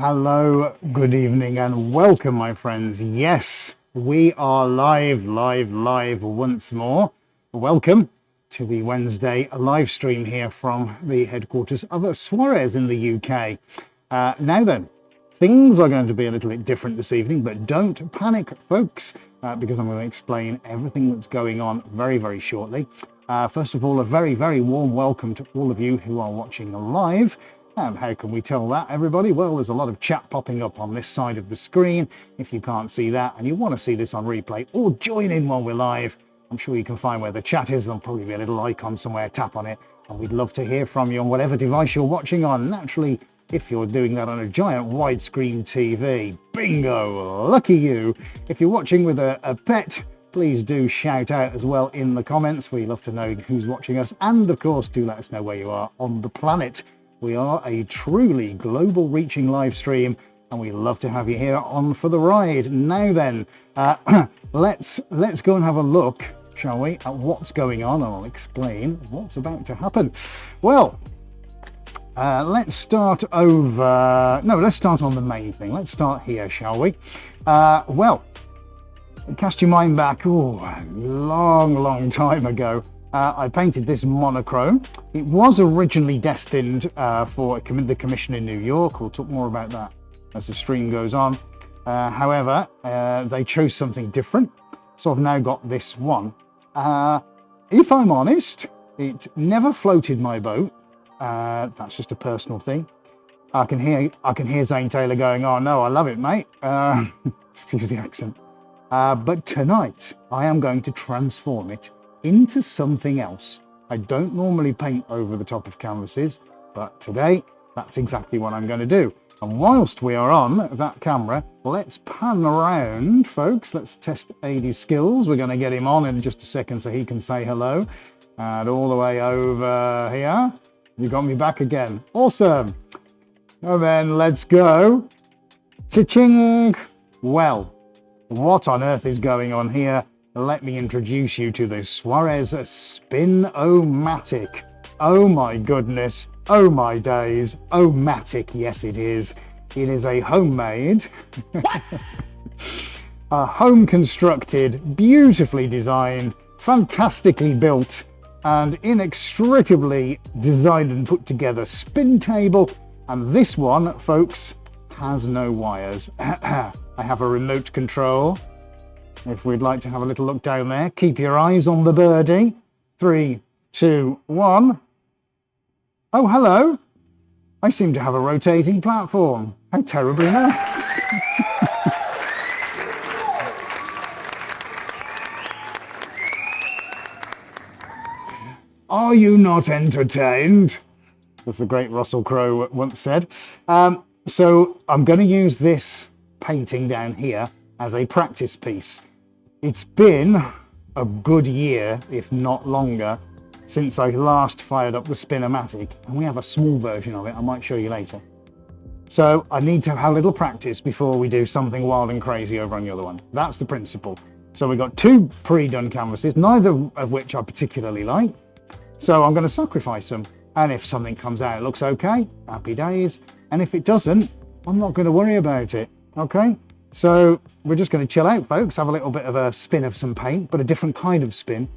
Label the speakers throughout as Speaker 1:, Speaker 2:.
Speaker 1: Hello, good evening, and welcome, my friends. Yes, we are live once more. Welcome to the Wednesday live stream here from the headquarters of Srries in the UK. Now then, things are going to be a little bit different this evening, but don't panic, folks, because I'm going to explain everything that's going on very shortly. First of all, a very warm welcome to all of you who are watching live. And how can we tell that, everybody? Well, there's a lot of chat popping up on this side of the screen. If you can't see that and you want to see this on replay or join in while we're live, I'm sure you can find where the chat is. There'll probably be a little icon somewhere. Tap on it, and we'd love to hear from you on whatever device you're watching on. Naturally, if you're doing that on a giant widescreen TV, bingo, lucky you. If you're watching with a pet, please do shout out as well in the comments. We love to know who's watching us, and of course do let us know where you are on the planet. We are a truly global reaching live stream, and we love to have you here on for the ride. Now then, let's go and have a look, shall we, at what's going on, and I'll explain what's about to happen. Well, let's start on the main thing. Let's start here, shall we? Well, cast your mind back, a long time ago. I painted this monochrome. It was originally destined for the commission in New York. We'll talk more about that as the stream goes on. However, they chose something different, so I've now got this one. If I'm honest, it never floated my boat. That's just a personal thing. I can hear Zane Taylor going, "Oh no, I love it, mate." Excuse the accent. But tonight, I am going to transform it into something else. I don't normally paint over the top of canvases, but today that's exactly what I'm going to do. And whilst we are on that camera, let's pan around, folks. Let's test Ady's skills. We're going to get him on in just a second so he can say hello. And all the way over here, you got me back again. Awesome. And then let's go. Cha-ching. Well, what on earth is going on here? Let me introduce you to the Srries Spin-Matic. Oh my goodness, oh my days, oh Matic, yes it is. It is a homemade, a home constructed, beautifully designed, fantastically built, and inextricably designed and put together spin table. And this one, folks, has no wires. I have a remote control. If we'd like to have a little look down there, keep your eyes on the birdie. 3, 2, 1. Oh, hello. I seem to have a rotating platform. How terribly nice. Are you not entertained? As the great Russell Crowe once said. So I'm going to use this painting down here as a practice piece. It's been a good year, if not longer, since I last fired up the Spin-Matic, and we have a small version of it. I might show you later. So I need to have a little practice before we do something wild and crazy over on the other one. That's the principle. So we've got 2 pre-done canvases, neither of which I particularly like. So I'm going to sacrifice them. And if something comes out, it looks okay, happy days. And if it doesn't, I'm not going to worry about it. Okay? So we're just going to chill out, folks, have a little bit of a spin of some paint, but a different kind of spin.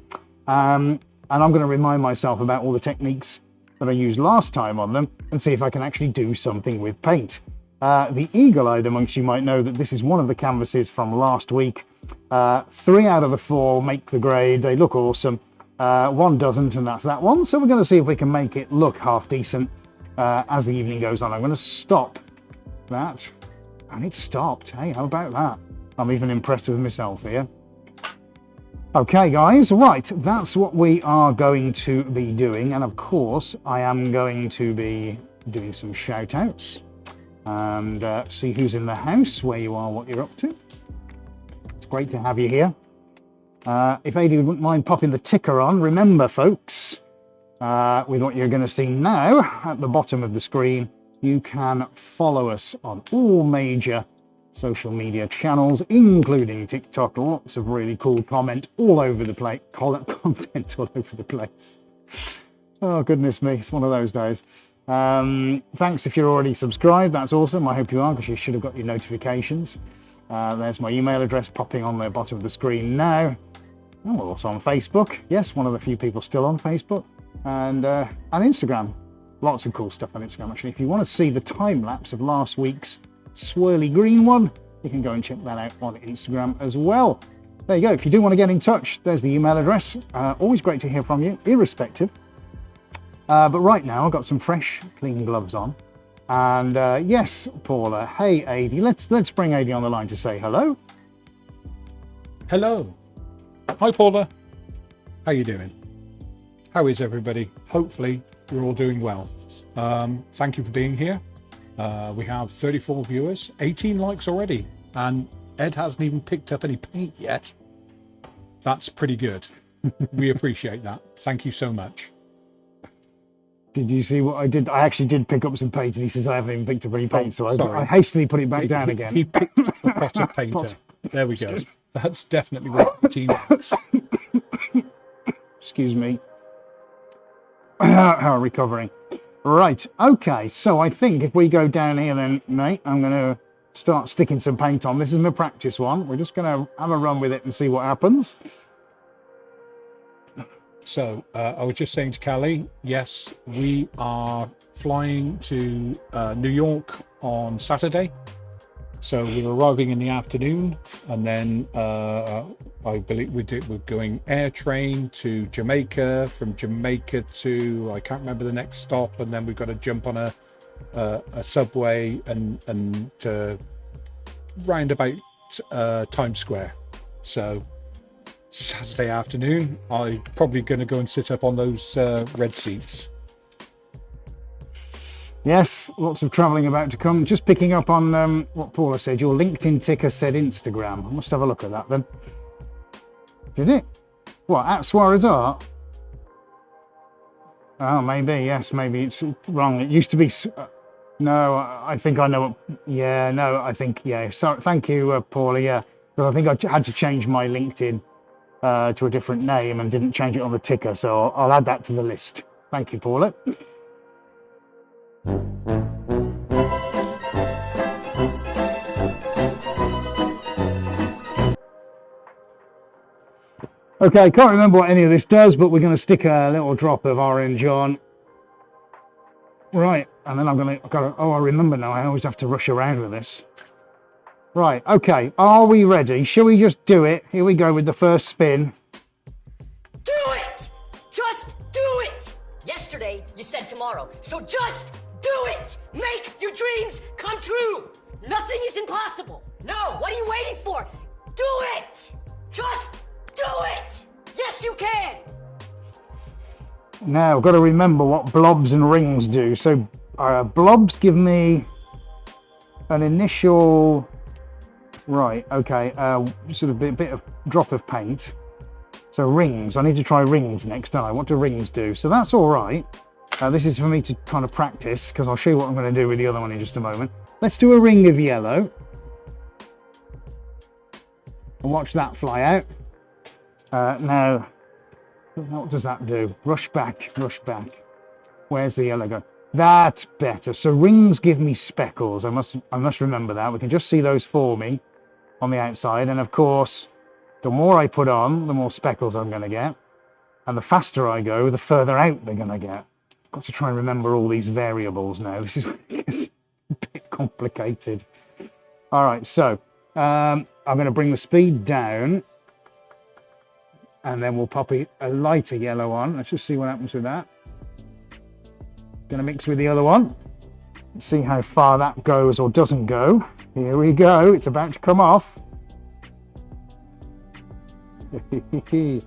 Speaker 1: And I'm going to remind myself about all the techniques that I used last time on them and see if I can actually do something with paint. The eagle-eyed amongst you might know that this is one of the canvases from last week. 3 out of the 4 make the grade. They look awesome. 1 doesn't, and that's that one. So we're going to see if we can make it look half decent as the evening goes on. I'm going to stop that. And it stopped. Hey, how about that? I'm even impressed with myself here. Okay, guys, right, that's what we are going to be doing. And of course, I am going to be doing some shout outs and see who's in the house, where you are, what you're up to. It's great to have you here. If Ady wouldn't mind popping the ticker on, remember, folks, with what you're going to see now at the bottom of the screen, you can follow us on all major social media channels, including TikTok. Lots of really cool content all over the place. Oh, goodness me, it's one of those days. Thanks if you're already subscribed. That's awesome. I hope you are, because you should have got your notifications. There's my email address popping on the bottom of the screen now. Oh, we're also on Facebook. Yes, one of the few people still on Facebook. And Instagram. Lots of cool stuff on Instagram, actually. If you want to see the time lapse of last week's swirly green one, you can go and check that out on Instagram as well. There you go. If you do want to get in touch, there's the email address. Always great to hear from you, irrespective. But right now, I've got some fresh, clean gloves on. And yes, Paula. Hey, Adi. Let's bring Adi on the line to say hello.
Speaker 2: Hello. Hi, Paula. How you doing? How is everybody? Hopefully, we're all doing well. Thank you for being here. We have 34 viewers, 18 likes already, and Ed hasn't even picked up any paint yet. That's pretty good. We appreciate that. Thank you so much.
Speaker 1: Did you see what I did? I actually did pick up some paint, and he says I haven't even picked up any paint, so I hastily put it back down again.
Speaker 2: He picked the pot of paint up. There we go. That's definitely worth 18 likes.
Speaker 1: Excuse me. How recovering. Right, okay, so I think if we go down here then, mate, I'm going to start sticking some paint on. This is my practice one. We're just going to have a run with it and see what happens.
Speaker 2: So, I was just saying to Callie, yes, we are flying to New York on Saturday. So we're arriving in the afternoon, and then I believe we're going air train to Jamaica, from Jamaica to, I can't remember the next stop, and then we've got to jump on a subway and round about Times Square. So Saturday afternoon, I'm probably going to go and sit up on those red seats.
Speaker 1: Yes, lots of travelling about to come. Just picking up on what Paula said. Your LinkedIn ticker said Instagram. I must have a look at that then. Did it? What, at Srries Art? Oh, maybe, yes, maybe it's wrong. It used to be... no, I think I know what... Yeah, no, I think, yeah. Sorry, thank you, Paula, yeah. But I think I had to change my LinkedIn to a different name and didn't change it on the ticker, so I'll add that to the list. Thank you, Paula. Okay, can't remember what any of this does, but we're going to stick a little drop of orange on. Right, and then I remember now, I always have to rush around with this. Right, okay, are we ready? Shall we just do it? Here we go with the first spin.
Speaker 3: Do it! Just do it! Yesterday, you said tomorrow, so just do it! Make your dreams come true! Nothing is impossible! No, what are you waiting for? Do it! Just do it! Yes, you can!
Speaker 1: Now, I've got to remember what blobs and rings do. So, blobs give me an initial... Right, okay, sort of a bit of drop of paint. So rings, I need to try rings next time. What do rings do? So that's all right. This is for me to kind of practice, because I'll show you what I'm going to do with the other one in just a moment. Let's do a ring of yellow. And watch that fly out. Now, what does that do? Rush back, rush back. Where's the yellow go? That's better. So rings give me speckles. I must remember that. We can just see those forming on the outside. And of course, the more I put on, the more speckles I'm going to get. And the faster I go, the further out they're going to get. Got to try and remember all these variables now. This is a bit complicated. All right, so I'm going to bring the speed down, and then we'll pop a lighter yellow on. Let's just see what happens with that. Going to mix with the other one. See how far that goes or doesn't go. Here we go. It's about to come off. It's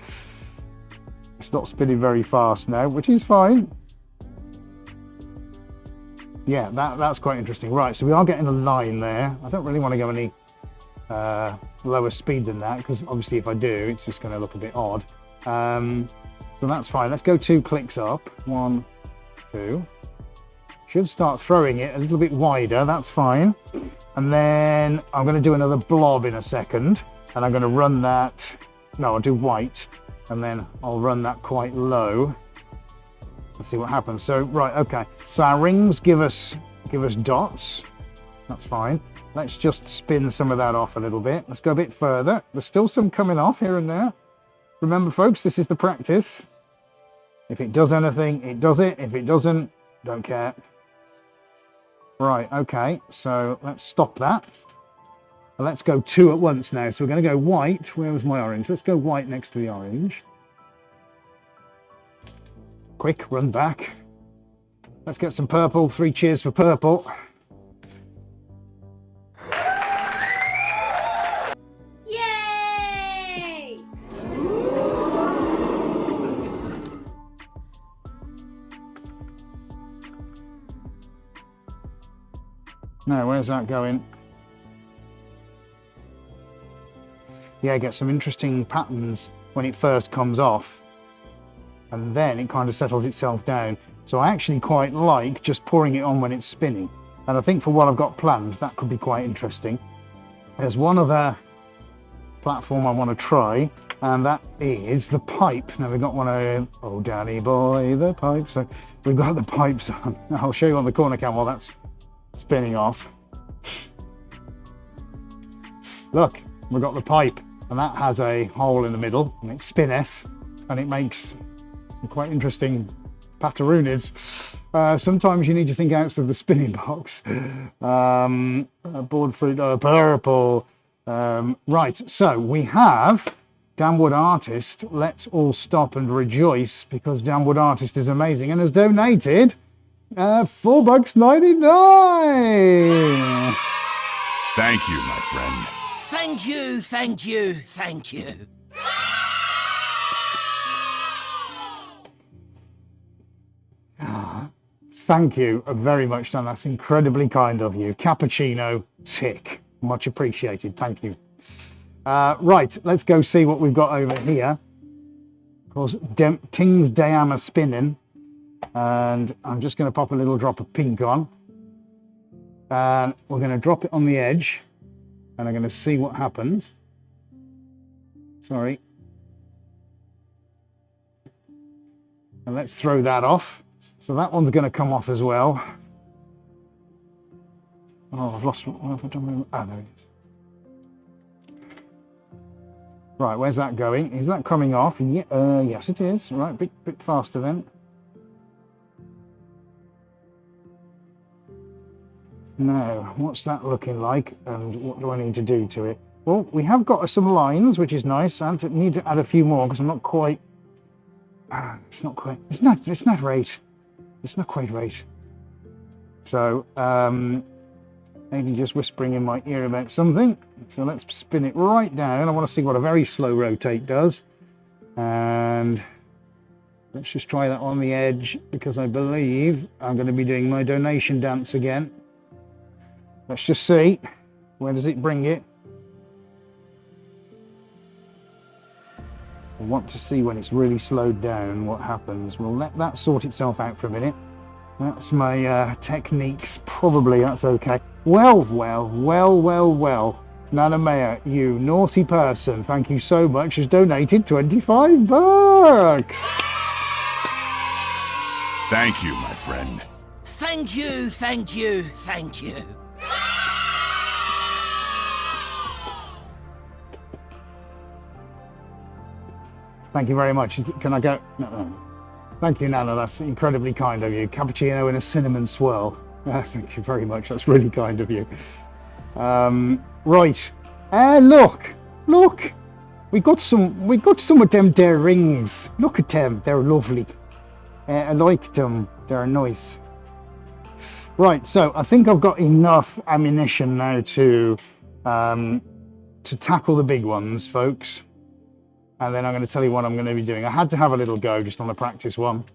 Speaker 1: not spinning very fast now, which is fine. Yeah, that's quite interesting. Right, so we are getting a line there. I don't really want to go any lower speed than that, because obviously if I do, it's just going to look a bit odd. So that's fine. Let's go 2 clicks up. 1, 2. Should start throwing it a little bit wider. That's fine. And then I'm going to do another blob in a second, and I'm going to run that. No, I'll do white, and then I'll run that quite low. Let's see what happens. So, right, okay. So our rings give us dots. That's fine. Let's just spin some of that off a little bit. Let's go a bit further. There's still some coming off here and there. Remember, folks, this is the practice. If it does anything, it does it. If it doesn't, don't care. Right, okay. So let's stop that. Let's go 2 at once now. So we're going to go white. Where was my orange? Let's go white next to the orange. Quick, run back. Let's get some purple. 3 cheers for purple.
Speaker 3: Yay!
Speaker 1: Now, where's that going? Yeah, get some interesting patterns when it first comes off. And then it kind of settles itself down. So I actually quite like just pouring it on when it's spinning. And I think for what I've got planned, that could be quite interesting. There's one other platform I want to try, and that is the pipe. Now we've got one of, oh Danny boy, the pipe. So we've got the pipes on. I'll show you on the corner cam while that's spinning off. Look, we've got the pipe, and that has a hole in the middle, and it spinneth, and it makes some quite interesting patterunids. Sometimes you need to think outside of the spinning box. Board fruit, purple. Right, so we have Damwood Artist. Let's all stop and rejoice because Damwood Artist is amazing and has donated $4.99.
Speaker 4: Thank you, my friend.
Speaker 5: Thank you, thank you, thank you.
Speaker 1: Thank you very much, Dan. That's incredibly kind of you. Cappuccino, tick. Much appreciated. Thank you. Right, let's go see what we've got over here. Of course, Ting's Diama spinning. And I'm just going to pop a little drop of pink on. And we're going to drop it on the edge. And I'm going to see what happens. Sorry. And let's throw that off. So that one's going to come off as well. Oh, I've lost. What have I done? Ah, there it is. Right, where's that going? Is that coming off? Yeah, yes, it is. Right, bit faster then. Now, what's that looking like, and what do I need to do to it? Well, we have got some lines, which is nice. I need to add a few more because I'm not quite. It's not quite. It's not right. It's not quite right. So, maybe just whispering in my ear about something. So let's spin it right down. I want to see what a very slow rotate does. And let's just try that on the edge because I believe I'm going to be doing my donation dance again. Let's just see. Where does it bring it? I want to see when it's really slowed down what happens. We'll let that sort itself out for a minute. That's my techniques. Probably that's okay. Well. Nana Mayer, you naughty person. Thank you so much. Has donated $25.
Speaker 4: Thank you, my friend.
Speaker 5: Thank you, thank you, thank you.
Speaker 1: Thank you very much. Can I go? No. Thank you, Nana. That's incredibly kind of you. Cappuccino and a cinnamon swirl. Thank you very much. That's really kind of you. Right. Look. We got some of them there rings. Look at them. They're lovely. I like them. They're nice. Right. So I think I've got enough ammunition now to tackle the big ones, folks. And then I'm going to tell you what I'm going to be doing. I had to have a little go just on the practice one.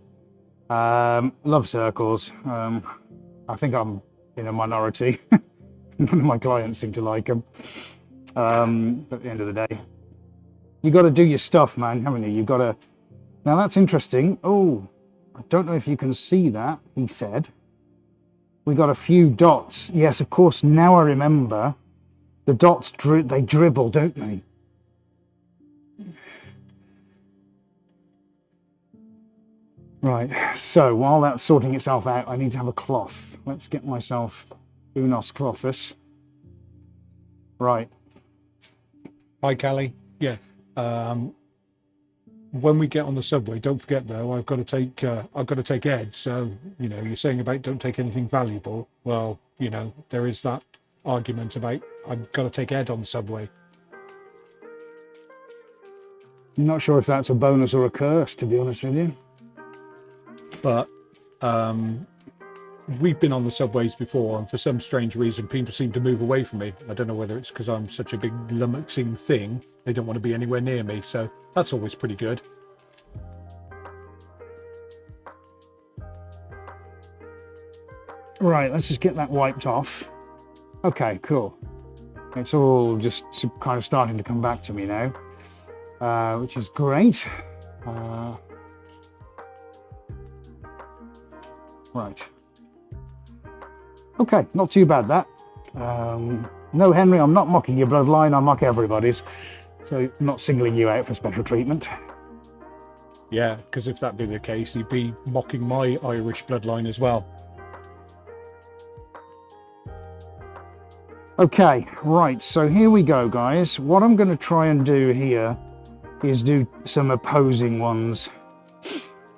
Speaker 1: Love circles. I think I'm in a minority. None of my clients seem to like them. But at the end of the day, you got to do your stuff, man, haven't you? You got to. Now that's interesting. Oh, I don't know if you can see that. He said we got a few dots. Yes, of course. Now I remember. The dots they dribble, don't they? Right, so while that's sorting itself out, I need to have a cloth. Let's get myself unos clothus. Right.
Speaker 2: Hi, Callie. Yeah. When we get on the subway, don't forget though, I've got to take Ed. So you're saying about don't take anything valuable. Well, there is that argument about I've got to take Ed on the subway.
Speaker 1: I'm not sure if that's a bonus or a curse, to be honest with you.
Speaker 2: But we've been on the subways before, and for some strange reason, people seem to move away from me. I don't know whether it's because I'm such a big lummoxing thing. They don't want to be anywhere near me. So that's always pretty good.
Speaker 1: Right, let's just get that wiped off. Okay, cool. It's all just kind of starting to come back to me now, which is great. Right. Okay, not too bad that. No, Henry, I'm not mocking your bloodline. I mock everybody's. So I'm not singling you out for special treatment.
Speaker 2: Yeah, because if that be the case, you'd be mocking my Irish bloodline as well.
Speaker 1: Okay, right, so here we go, guys. What I'm going to try and do here is do some opposing ones.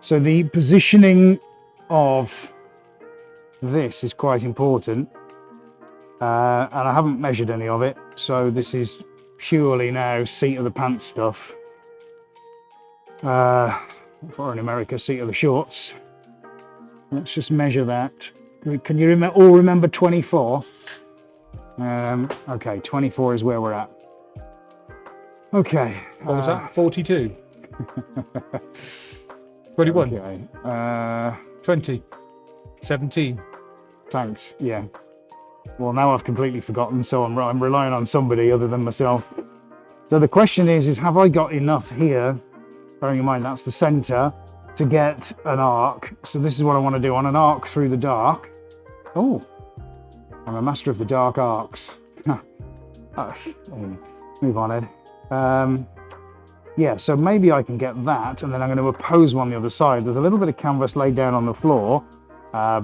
Speaker 1: So the positioning of this is quite important, and I haven't measured any of it, so this is purely now seat of the pants stuff. For in America, seat of the shorts. Let's just measure that. Can you all remember 24? Okay, 24 is where we're at. Okay.
Speaker 2: What was that? 42? 21?
Speaker 1: Okay.
Speaker 2: 20? 17?
Speaker 1: Thanks, yeah. Well, now I've completely forgotten, so I'm relying on somebody other than myself. So the question is have I got enough here, bearing in mind that's the center, to get an arc? So this is what I want to do, on an arc through the dark. Oh, I'm a master of the dark arcs. Move on, Ed. Yeah, so maybe I can get that, and then I'm going to oppose one on the other side. There's a little bit of canvas laid down on the floor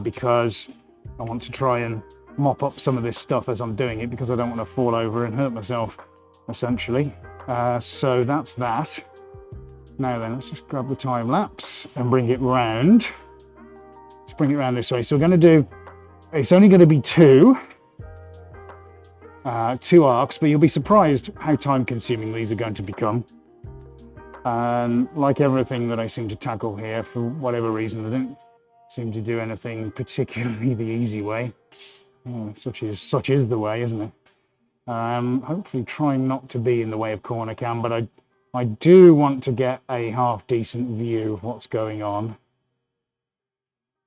Speaker 1: because I want to try and mop up some of this stuff as I'm doing it, because I don't want to fall over and hurt myself, essentially. So that's that. Now then, let's just grab the time lapse and bring it round. Let's bring it around this way. So we're going to do, it's only going to be two arcs, but you'll be surprised how time consuming these are going to become. And like everything that I seem to tackle here, for whatever reason, I don't seem to do anything particularly the easy way. Such is the way, isn't it? Hopefully trying not to be in the way of corner cam, but I do want to get a half decent view of what's going on,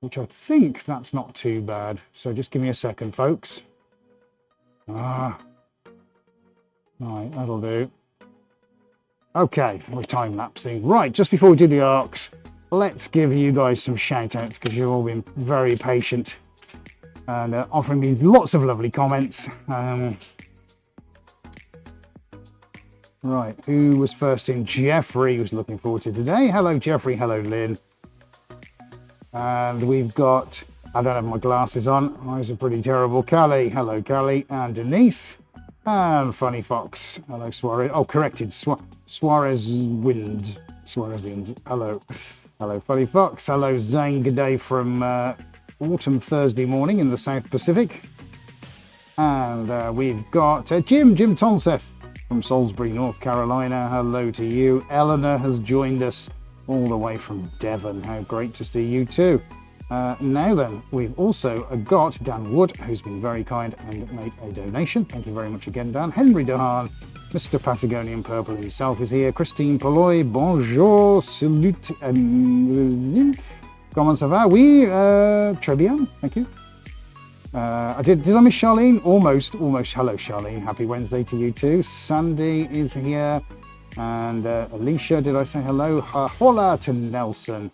Speaker 1: which I think that's not too bad. So just give me a second, folks. Right, that'll do. Okay, we're time lapsing. Right, just before we do the arcs, let's give you guys some shout outs, because you've all been very patient and offering me lots of lovely comments. Right, who was first in? Jeffrey was looking forward to today. Hello, Jeffrey. Hello, Lynn. And we've got, I don't have my glasses on. Eyes are pretty terrible. Callie. Hello, Callie. And Denise. And Funny Fox. Hello, Suarez. Oh, corrected. Suarez Wind. Suarez Wind. Hello. Hello, Funny Fox. Hello, Zane. Good day from autumn Thursday morning in the South Pacific. And we've got Jim Tolsef from Salisbury, North Carolina. Hello to you. Eleanor has joined us all the way from Devon. How great to see you too. Now then, we've also got Dan Wood, who's been very kind and made a donation. Thank you very much again, Dan. Henry Dehaan, Mr. Patagonian Purple himself is here. Christine Polloy, bonjour, salut, comment ça va? Oui, très bien, thank you. Did I miss Charlene? Almost. Hello, Charlene. Happy Wednesday to you too. Sandy is here. And Alicia, did I say hello? Hola to Nelson.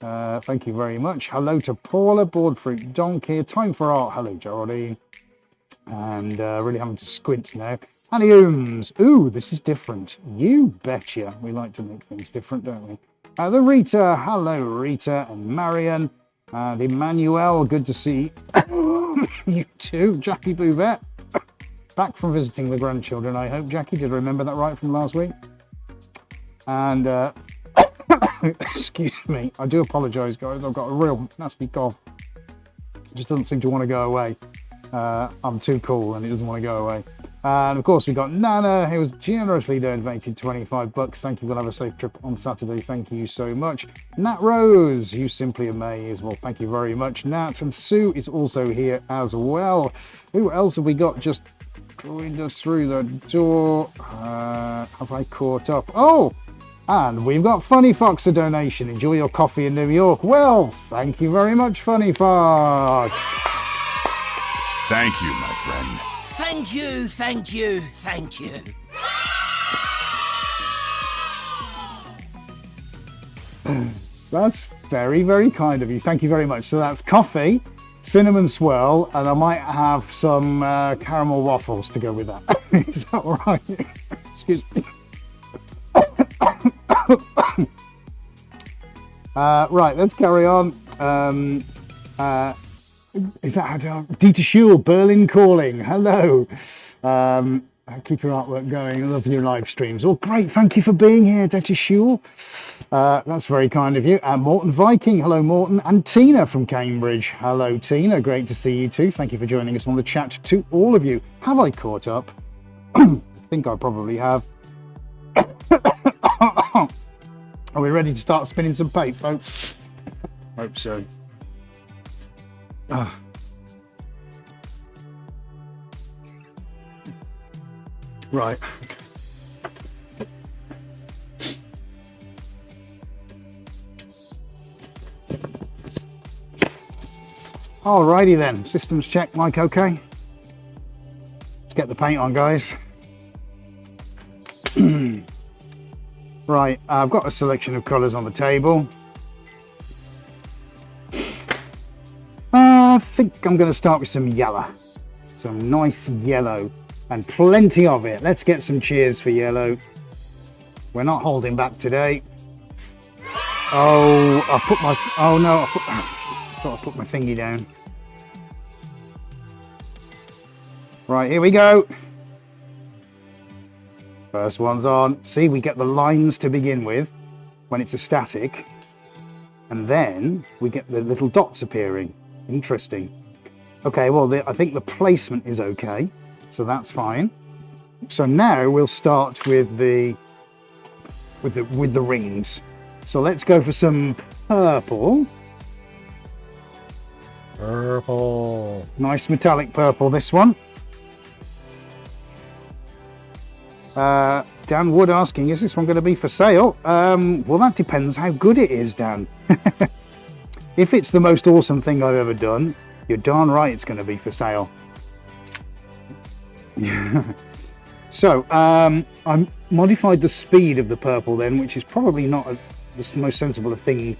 Speaker 1: Thank you very much. Hello to Paula, Boardfruit Donkey. Time for art. Hello, Geraldine. And really having to squint now. Annie Ooms. Ooh, this is different. You betcha. We like to make things different, don't we? The Rita, hello Rita and Marion. And Emmanuel, good to see you too. Jackie Bouvette, back from visiting the grandchildren, I hope. Jackie, did I remember that right from last week? And, excuse me, I do apologise, guys. I've got a real nasty cough. It just doesn't seem to want to go away. I'm too cool and it doesn't want to go away. And of course, we've got Nana, who was generously donated $25. Thank you. We'll have a safe trip on Saturday. Thank you so much. Nat Rose, you simply amaze. Well, thank you very much, Nat. And Sue is also here as well. Who else have we got just going us through the door? Have I caught up? Oh, and we've got Funny Fox, a donation. Enjoy your coffee in New York. Well, thank you very much, Funny Fox.
Speaker 4: Thank you, my friend.
Speaker 5: Thank you, thank you, thank you.
Speaker 1: That's very, very kind of you. Thank you very much. So that's coffee, cinnamon swirl, and I might have some caramel waffles to go with that. Is that all right? Excuse me. Right, let's carry on. Is that how to... Dieter Schul, Berlin calling. Hello. Keep your artwork going. I love your live streams. Oh, great. Thank you for being here, Dieter Schul. That's very kind of you. Morton Viking. Hello, Morton. And Tina from Cambridge. Hello, Tina. Great to see you too. Thank you for joining us on the chat to all of you. Have I caught up? I think I probably have. Are we ready to start spinning some paint, folks? Hope so. Right. Alrighty then. Systems check. Mic okay? Let's get the paint on, guys. Right. I've got a selection of colours on the table. I think I'm going to start with some yellow. Some nice yellow. And plenty of it. Let's get some cheers for yellow. We're not holding back today. Oh, I put my... Oh no, I thought I put my thingy down. Right, here we go. First one's on. See, we get the lines to begin with when it's a static. And then we get the little dots appearing. Interesting. Okay, well, I think the placement is okay. So that's fine. So now we'll start with the rings. So let's go for some purple. Purple. Nice metallic purple, this one. Dan Wood asking, is this one going to be for sale? Well, that depends how good it is, Dan. If it's the most awesome thing I've ever done, you're darn right it's going to be for sale. So I modified the speed of the purple then, which is probably not the most sensible thing.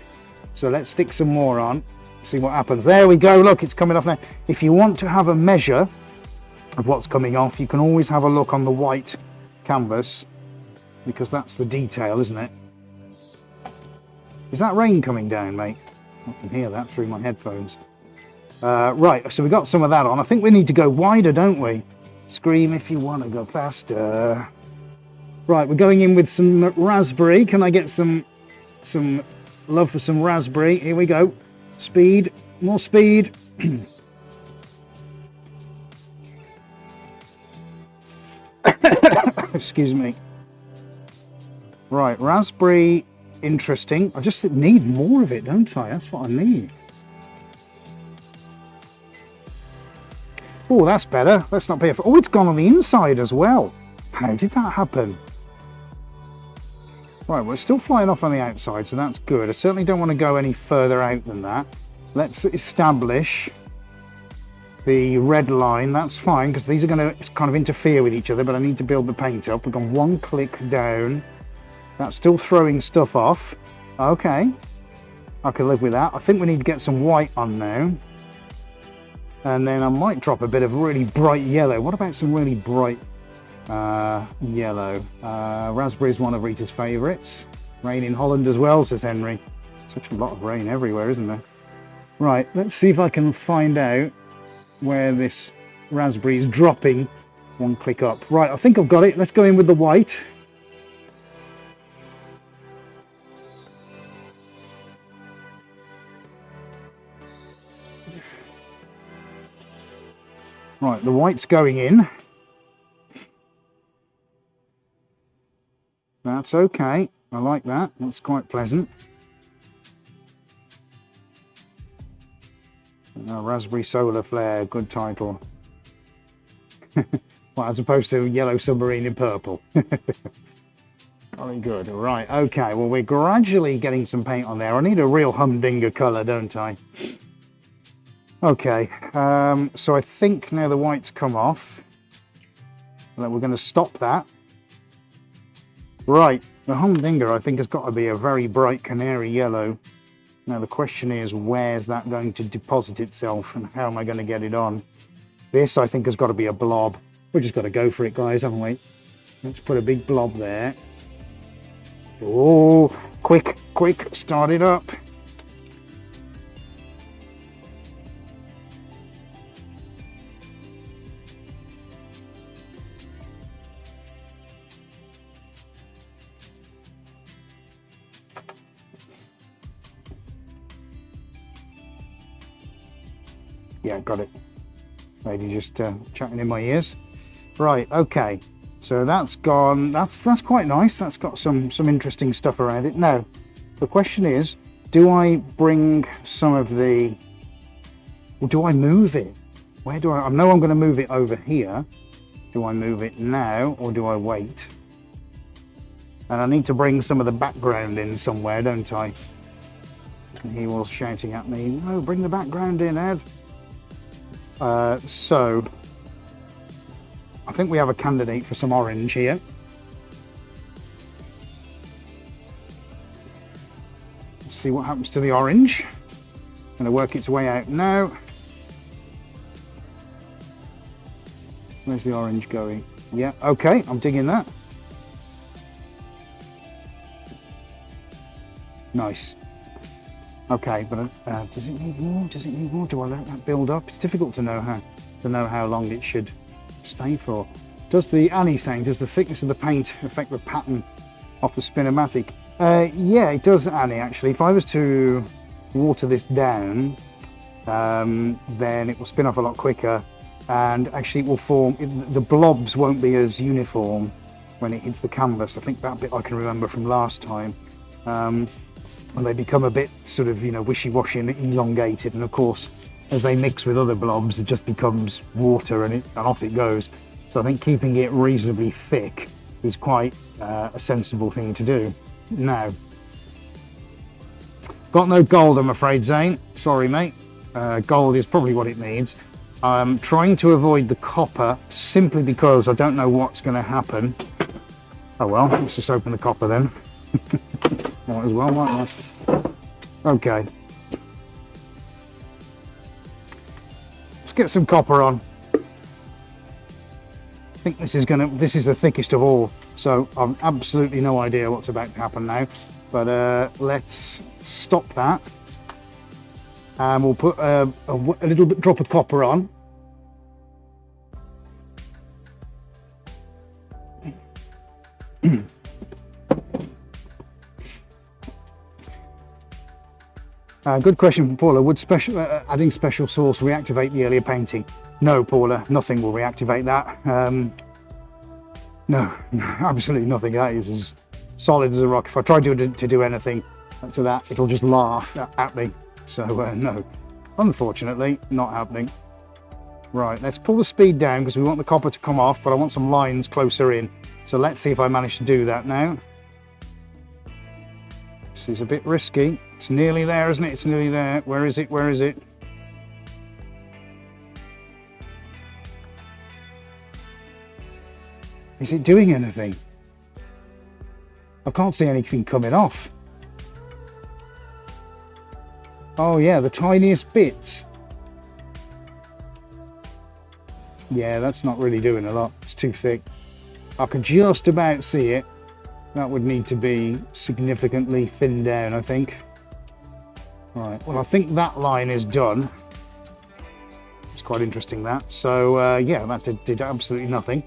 Speaker 1: So let's stick some more on, see what happens. There we go. Look, it's coming off now. If you want to have a measure of what's coming off, you can always have a look on the white canvas, because that's the detail, isn't it? Is that rain coming down, mate? I can hear that through my headphones. Right, so we got some of that on. I think we need to go wider, don't we? Scream if you want to go faster. Right, we're going in with some raspberry. Can I get some love for some raspberry? Here we go. Speed, more speed. Excuse me. Right, raspberry, interesting. I just need more of it, don't I? That's what I need. Oh, that's better. Let's not be... Oh, it's gone on the inside as well. How did that happen? Right, we're still flying off on the outside, so that's good. I certainly don't want to go any further out than that. Let's establish the red line. That's fine, because these are going to kind of interfere with each other, but I need to build the paint up. We've gone one click down. That's still throwing stuff off. Okay. I can live with that. I think we need to get some white on now. And then I might drop a bit of really bright yellow. What about some really bright yellow? Raspberry is one of Rita's favourites. Rain in Holland as well, says Henry. Such a lot of rain everywhere, isn't there? Right, let's see if I can find out where this raspberry is dropping. One click up. Right, I think I've got it. Let's go in with the white. Right, the white's going in. That's okay. I like that. That's quite pleasant. Raspberry Solar Flare, good title. Well, as opposed to Yellow Submarine in purple. Very good. Right, okay. Well, we're gradually getting some paint on there. I need a real humdinger colour, don't I? Okay, so I think now the white's come off, that we're going to stop that. Right, the humdinger I think has got to be a very bright canary yellow. Now the question is, where's that going to deposit itself and how am I going to get it on? This I think has got to be a blob. We've just got to go for it, guys, haven't we? Let's put a big blob there. Oh, quick, start it up. Yeah, got it. Lady just chatting in my ears. Right, okay. So that's gone. That's quite nice. That's got some interesting stuff around it. Now, the question is, do I bring some of the, or do I move it? Where do I know I'm going to move it over here. Do I move it now or do I wait? And I need to bring some of the background in somewhere, don't I? And he was shouting at me, no, bring the background in, Ed. So I think we have a candidate for some orange here. Let's see what happens to the orange. Going to work its way out now. Where's the orange going? Yeah, okay, I'm digging that. Nice. Okay, but does it need more? Does it need more? Do I let that build up? It's difficult to know how long it should stay for. Does the Annie saying, does the thickness of the paint affect the pattern of the Spin-Matic? Yeah, it does, Annie, actually. If I was to water this down, then it will spin off a lot quicker, and actually it will form, the blobs won't be as uniform when it hits the canvas. I think that bit I can remember from last time. And they become a bit sort of, you know, wishy-washy and elongated, and of course as they mix with other blobs it just becomes water and off it goes. So I think keeping it reasonably thick is quite a sensible thing to do. Now, got no gold, I'm afraid, Zane, sorry mate. Gold is probably what it needs. I'm trying to avoid the copper simply because I don't know what's going to happen. Oh well, let's just open the copper then. Might as well, might I? Okay. Let's get some copper on. I think this is the thickest of all, so I've absolutely no idea what's about to happen now. But let's stop that. And we'll put a little bit drop of copper on. Good question from Paula. Would adding special sauce reactivate the earlier painting? No, Paula, nothing will reactivate that. No, absolutely nothing. That is as solid as a rock. If I try to do anything to that, it'll just laugh at me. So no, unfortunately, not happening. Right, let's pull the speed down because we want the copper to come off, but I want some lines closer in. So let's see if I manage to do that now. This is a bit risky. It's nearly there, isn't it? It's nearly there. Where is it? Where is it? Is it doing anything? I can't see anything coming off. Oh yeah, the tiniest bits. Yeah, that's not really doing a lot. It's too thick. I can just about see it. That would need to be significantly thinned down, I think. Right, well, I think that line is done. It's quite interesting, that. So, yeah, that did absolutely nothing.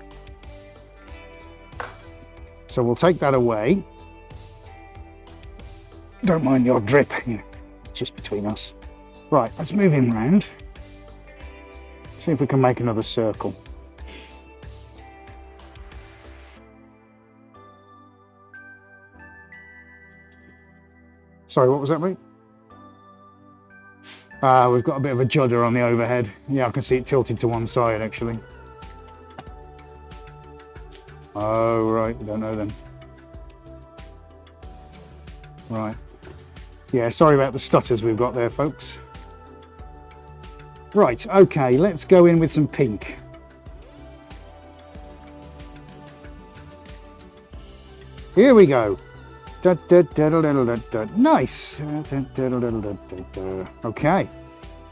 Speaker 1: So we'll take that away. Don't mind the odd drip, you know, it's just between us. Right, let's move him round. See if we can make another circle. Sorry, what was that, mate? We've got a bit of a judder on the overhead. Yeah, I can see it tilted to one side, actually. Oh, right, I don't know then. Right. Yeah, sorry about the stutters we've got there, folks. Right, okay, let's go in with some pink. Here we go. Nice. Okay.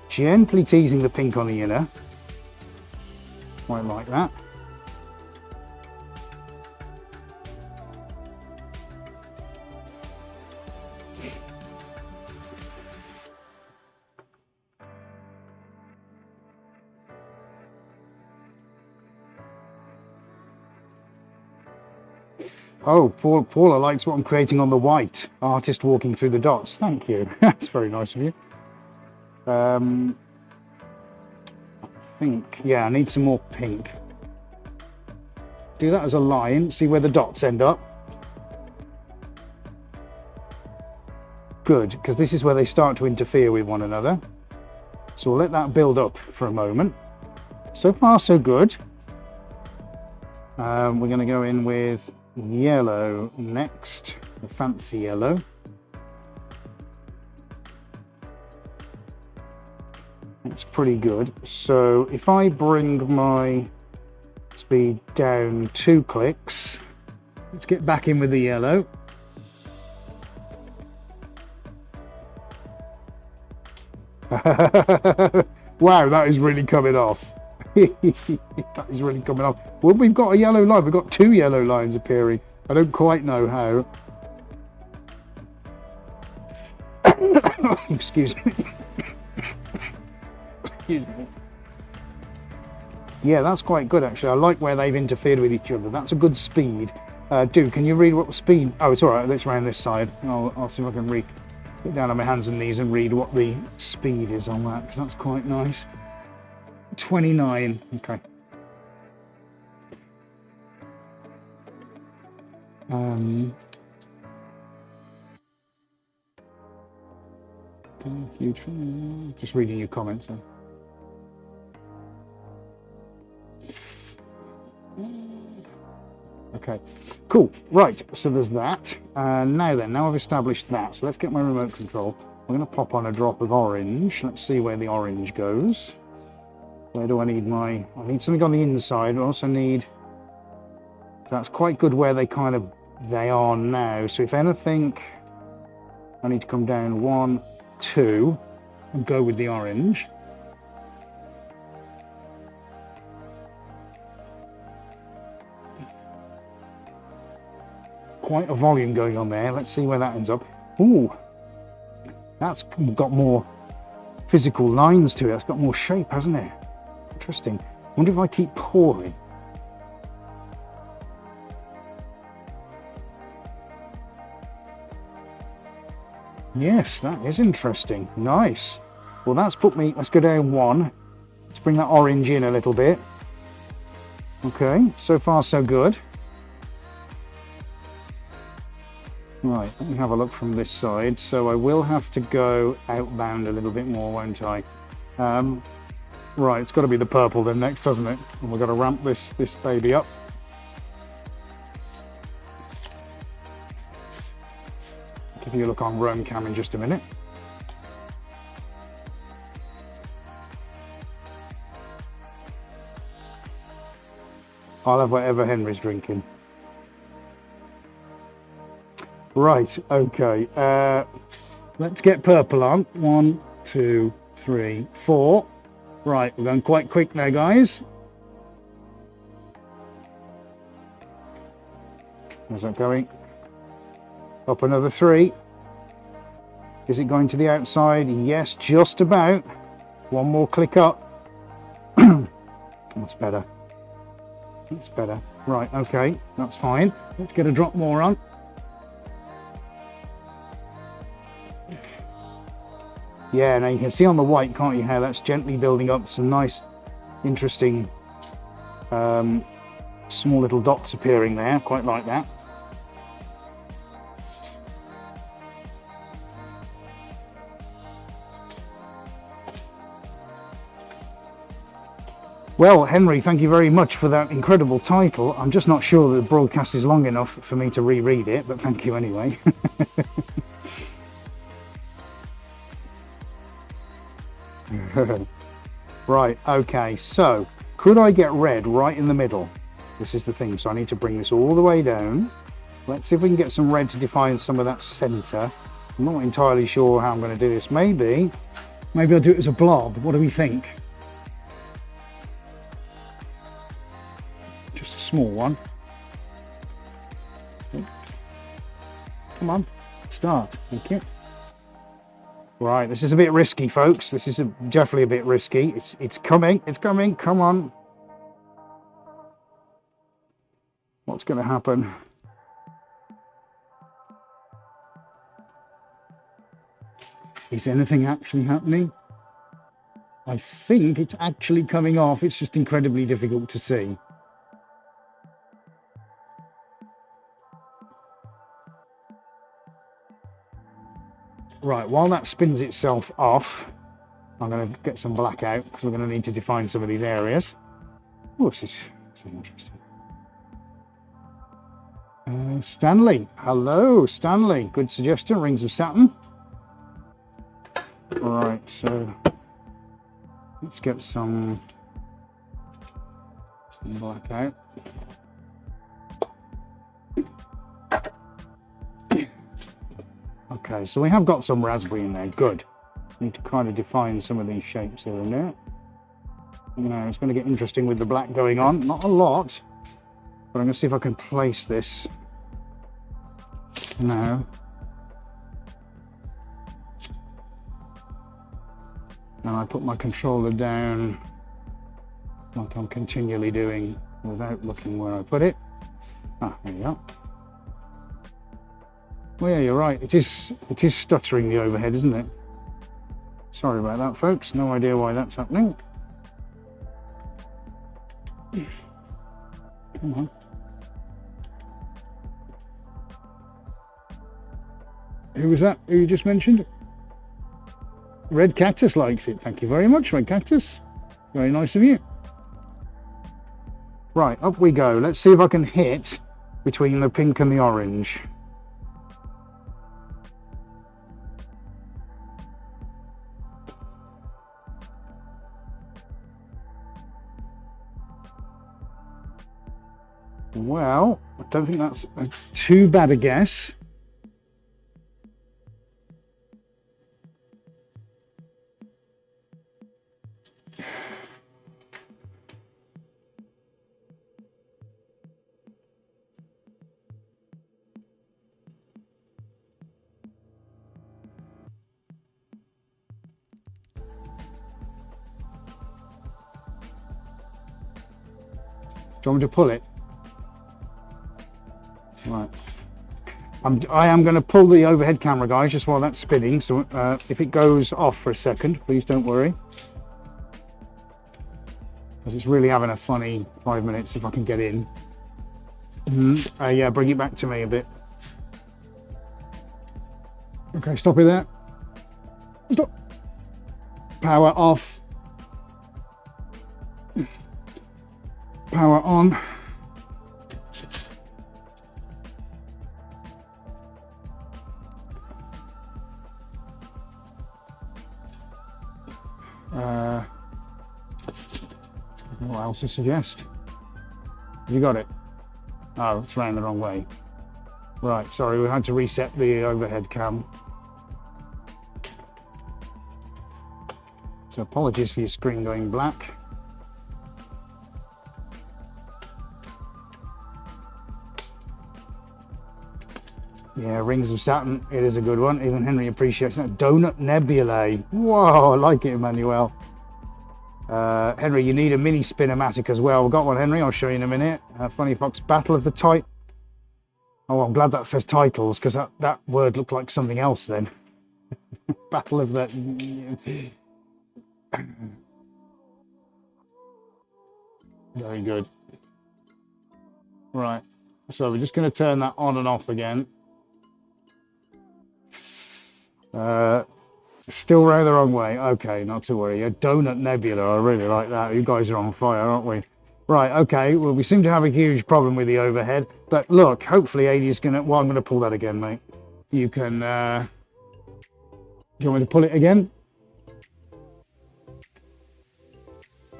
Speaker 1: Gently teasing the pink on the inner. Quite like that. Oh, Paula likes what I'm creating on the white. Artist walking through the dots. Thank you. That's very nice of you. I think, yeah, I need some more pink. Do that as a line, see where the dots end up. Good, because this is where they start to interfere with one another. So we'll let that build up for a moment. So far, so good. We're going to go in with yellow next, the fancy yellow. That's pretty good. So if I bring my speed down 2 clicks, let's get back in with the yellow. Wow, that is really coming off. That is really coming off. Well, we've got a yellow line. We've got 2 yellow lines appearing. I don't quite know how. Excuse me. Excuse me. Yeah, that's quite good, actually. I like where they've interfered with each other. That's a good speed. Can you read what the speed... Oh, it's all right. Let's round this side. I'll see if I can read. Get down on my hands and knees and read what the speed is on that, because that's quite nice. 29. Okay. Huge. Just reading your comments then. Okay, cool. Right, so there's that. Now I've established that. So let's get my remote control. I'm going to pop on a drop of orange. Let's see where the orange goes. Where do I need I need something on the inside. I also need, that's quite good where they are now. So if anything, I need to come down 1, 2 and go with the orange. Quite a volume going on there. Let's see where that ends up. Ooh, that's got more physical lines to it. It's got more shape, hasn't it? Interesting. I wonder if I keep pouring. Yes, that is interesting. Nice. Well, that's put me, let's go down 1. Let's bring that orange in a little bit. Okay, so far so good. Right, let me have a look from this side. So I will have to go outbound a little bit more, won't I? Right, it's got to be the purple then next, doesn't it? And we've got to ramp this baby up. Give you a look on Roam Cam in just a minute. I'll have whatever Henry's drinking. Right, okay. Let's get purple on. 1, 2, 3, 4. Right, we're going quite quick now, guys. How's that going? Up another 3. Is it going to the outside? Yes, just about. One more click up. That's better. That's better. Right, okay, that's fine. Let's get a drop more on. Yeah, now you can see on the white, can't you, how that's gently building up some nice, interesting, small little dots appearing there. Quite like that. Well, Henry, thank you very much for that incredible title. I'm just not sure that the broadcast is long enough for me to reread it, but thank you anyway. Right, okay, so could I get red right in the middle? This is the thing, so I need to bring this all the way down. Let's see if we can get some red to define some of that centre. I'm not entirely sure how I'm going to do this. Maybe I'll do it as a blob. What do we think? Just a small one. Come on, start. Thank you. Right, this is a bit risky, folks. This is definitely a bit risky. It's coming. It's coming. Come on. What's going to happen? Is anything actually happening? I think it's actually coming off. It's just incredibly difficult to see. Right, while that spins itself off, I'm going to get some black out because we're going to need to define some of these areas. Oh, this is interesting. Stanley, hello, Stanley. Good suggestion. Rings of Saturn. Right, so let's get some black out. Okay, so we have got some raspberry in there. Good. Need to kind of define some of these shapes here and there. You know, it's going to get interesting with the black going on. Not a lot, but I'm going to see if I can place this now. And I put my controller down like I'm continually doing without looking where I put it. Ah, there you go. Well, yeah, you're right. It is stuttering the overhead, isn't it? Sorry about that, folks. No idea why that's happening. Come on. Who was that? Who you just mentioned? Red Cactus likes it. Thank you very much, Red Cactus. Very nice of you. Right, up we go. Let's see if I can hit between the pink and the orange. Well, I don't think that's too bad a guess. Do you want me to pull it? Right. I am going to pull the overhead camera, guys, just while that's spinning. So if it goes off for a second, please don't worry. Because it's really having a funny 5 minutes if I can get in. Yeah, bring it back to me a bit. Okay, stop it there. Stop. Power off. Power on. What else to suggest? You got it? Oh, it's round the wrong way. Right, sorry, we had to reset the overhead cam. So apologies for your screen going black. Yeah, Rings of Saturn, it is a good one. Even Henry appreciates that. Donut Nebulae. Whoa, I like it, Emmanuel. Henry, you need a mini Spin-Matic as well. We've got one, Henry, I'll show you in a minute. Funny Fox, Battle of the Type. Oh, I'm glad that says titles, because that word looked like something else then. Battle of the... Very good. Right, so we're just going to turn that on and off again. Still round the wrong way. Okay, not to worry. A Donut Nebula, I really like that. You guys are on fire, aren't we? Right, okay, well, we seem to have a huge problem with the overhead. But look, hopefully Adie's going to... Well, I'm going to pull that again, mate. You can... Do you want me to pull it again?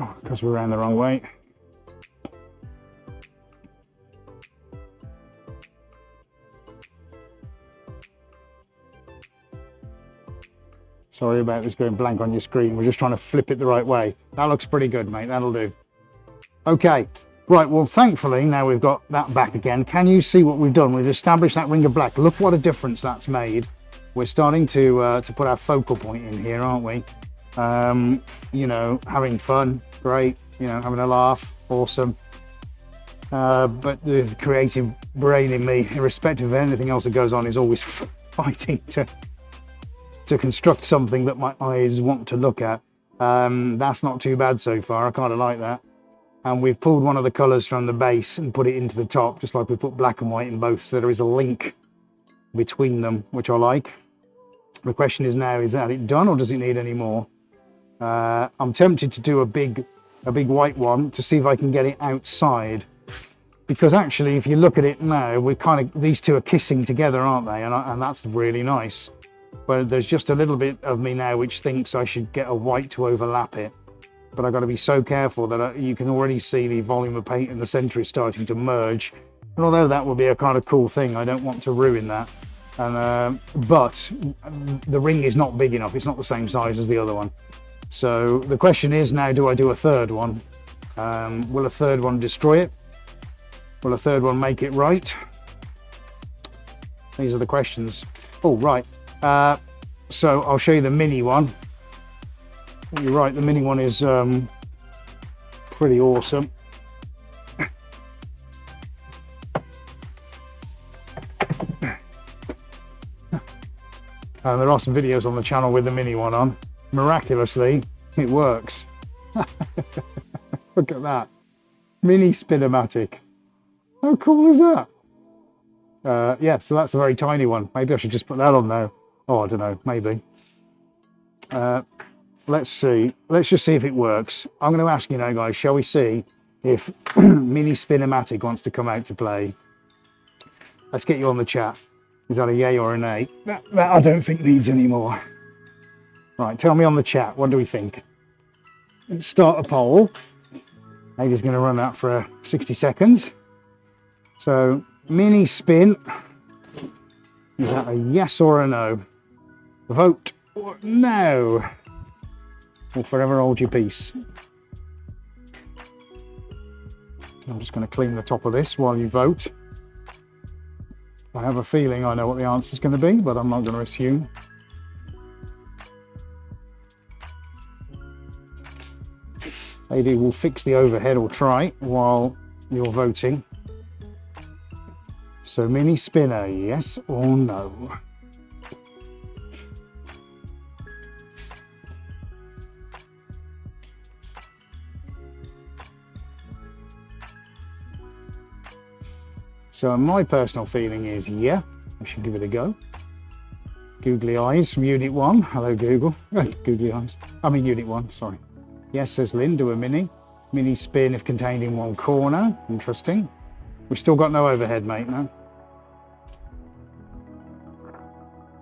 Speaker 1: Oh, because we're around the wrong way. Sorry about this going blank on your screen. We're just trying to flip it the right way. That looks pretty good, mate. That'll do. Okay. Right, well, thankfully, now we've got that back again. Can you see what we've done? We've established that ring of black. Look what a difference that's made. We're starting to put our focal point in here, aren't we? You know, having fun, great. You know, having a laugh, awesome. But the creative brain in me, irrespective of anything else that goes on, is always fighting to construct something that my eyes want to look at. That's not too bad so far. I kind of like that. And we've pulled one of the colors from the base and put it into the top, just like we put black and white in both, so there is a link between them, which I like. The question is now, is that it done, or does it need any more? I'm tempted to do a big white one to see if I can get it outside, because actually, if you look at it now, we're kind of, these two are kissing together, aren't they? And that's really nice. But there's just a little bit of me now which thinks I should get a white to overlap it. But I've got to be so careful that you can already see the volume of paint in the center is starting to merge. And although that will be a kind of cool thing, I don't want to ruin that. And but the ring is not big enough. It's not the same size as the other one. So the question is now, do I do a third one? Will a third one destroy it? Will a third one make it right? These are the questions. Oh, right. So I'll show you the mini one. You're right, the mini one is pretty awesome. And there are some videos on the channel with the mini one on. Miraculously, it works. Look at that. Mini Spin-Matic. How cool is that? Yeah, so that's the very tiny one. Maybe I should just put that on now. Oh, I don't know, maybe. Let's see. Let's just see if it works. I'm going to ask you now, guys, shall we see if Mini Spin-Matic wants to come out to play? Let's get you on the chat. Is that a yay or a nay? That I don't think needs any more. Right, tell me on the chat, what do we think? Let's start a poll. Adie's going to run that for 60 seconds. So, Mini Spin, is that a yes or a no? Vote or no. Or forever hold your peace. I'm just going to clean the top of this while you vote. I have a feeling I know what the answer is going to be, but I'm not going to assume. AD will fix the overhead, or try, while you're voting. So Mini Spinner, yes or no? So my personal feeling is, yeah, I should give it a go. Googly eyes from Unit 1. Hello, Google. Googly eyes. I mean Unit 1, sorry. Yes, says Lynn, do a mini. Mini spin if contained in one corner. Interesting. We've still got no overhead, mate, no?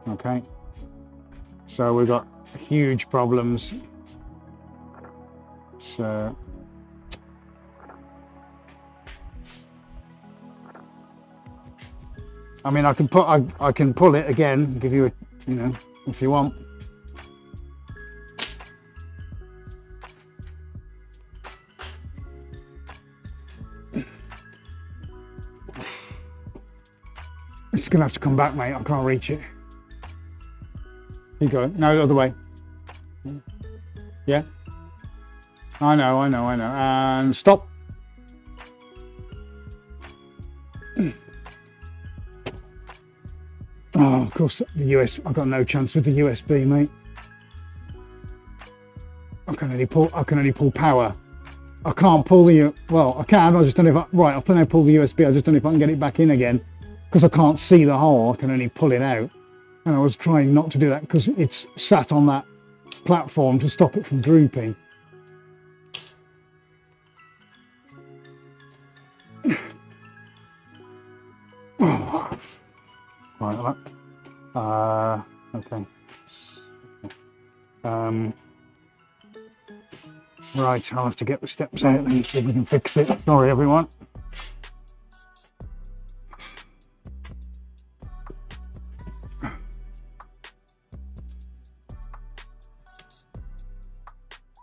Speaker 1: Okay. So we've got huge problems. So... I mean, I can pull it again, give you a, you know, if you want. It's just gonna have to come back, mate. I can't reach it. You go. No, the other way. Yeah. I know. And stop. Oh, of course, the I've got no chance with the USB, mate. I can only pull power. I can't pull the, well, I can, I just don't know if I, right, I've now pulled the USB, I just don't know if I can get it back in again, because I can't see the hole, I can only pull it out. And I was trying not to do that, because it's sat on that platform to stop it from drooping. Oh. Right, okay. Right, I'll have to get the steps out and see if we can fix it. Sorry, everyone.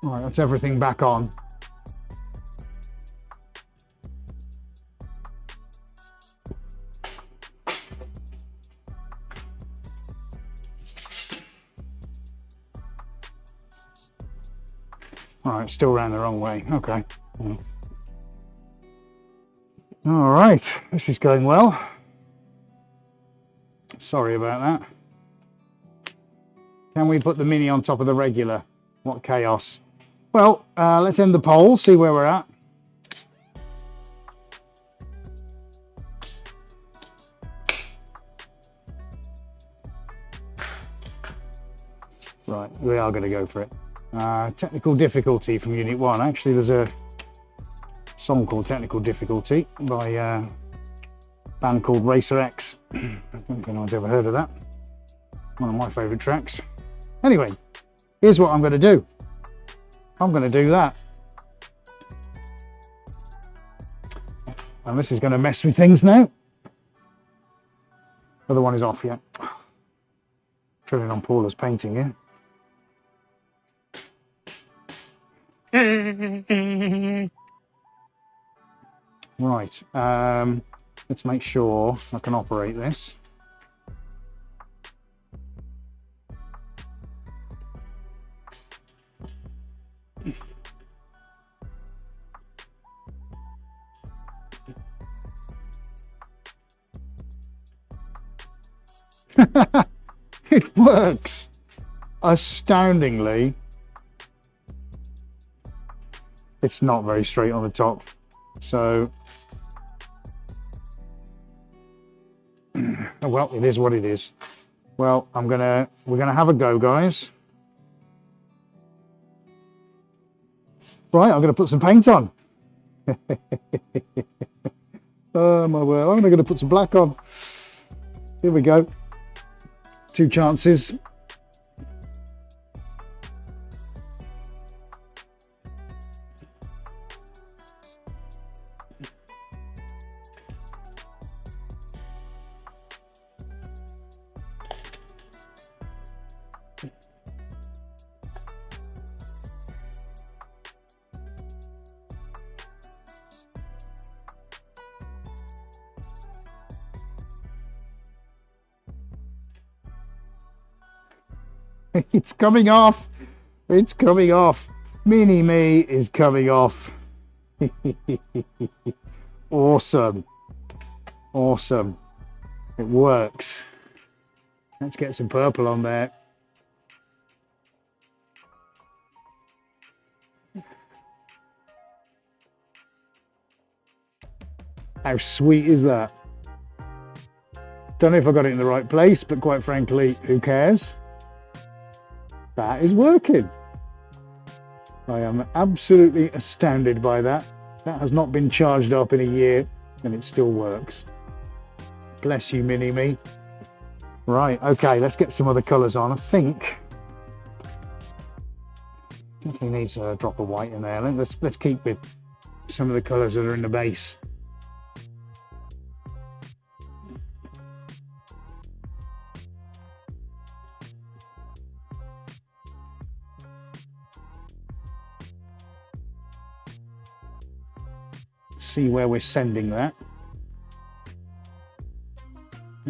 Speaker 1: Right, that's everything back on. All right, still ran the wrong way. Okay. Yeah. All right, this is going well. Sorry about that. Can we put the mini on top of the regular? What chaos. Well, let's end the poll, see where we're at. Right, we are going to go for it. Technical difficulty from Unit 1. Actually, there's a song called Technical Difficulty by a band called Racer X. I don't think anyone's ever heard of that. One of my favourite tracks. Anyway, here's what I'm going to do. I'm going to do that. And this is going to mess with things now. Other one is off yet. Drilling on Paula's painting here. Right, let's make sure I can operate this. It works astoundingly. It's not very straight on the top, so well, it is what it is. Well, we're gonna have a go, guys. Right, I'm gonna put some paint on. Oh my word, I'm gonna put some black on. Here we go. 2 chances. It's coming off. It's coming off. Mini me is coming off. Awesome. Awesome. It works. Let's get some purple on there. How sweet is that? Don't know if I got it in the right place, but quite frankly, who cares? That is working. I am absolutely astounded by that. That has not been charged up in a year and it still works. Bless you, Mini Me. Right, okay, let's get some other colours on. I think definitely needs a drop of white in there. Let's keep with some of the colours that are in the base. See where we're sending that.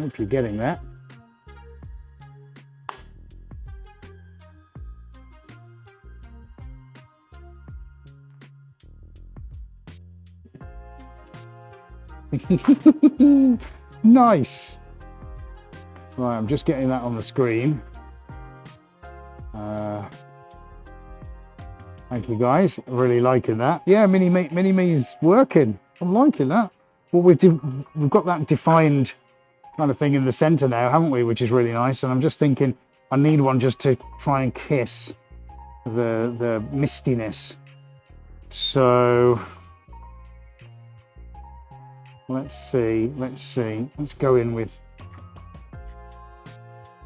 Speaker 1: Hope you're getting that. Nice. Right, I'm just getting that on the screen. Thank you guys, really liking that. Yeah, mini-me's working. I'm liking that. Well, we've got that defined kind of thing in the center now, haven't we? Which is really nice. And I'm just thinking I need one just to try and kiss the mistiness. So let's see. Let's go in with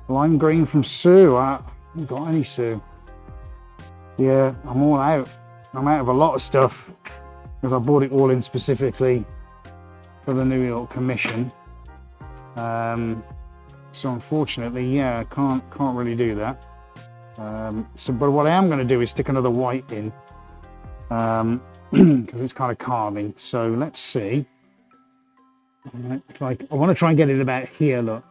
Speaker 1: lime green from Sue. I haven't got any Sue. Yeah, I'm all out. I'm out of a lot of stuff because I bought it all in specifically for the New York commission. So unfortunately, yeah, I can't really do that. But what I am going to do is stick another white in because it's kind of calming. So let's see. I want to try and get it about here. Look.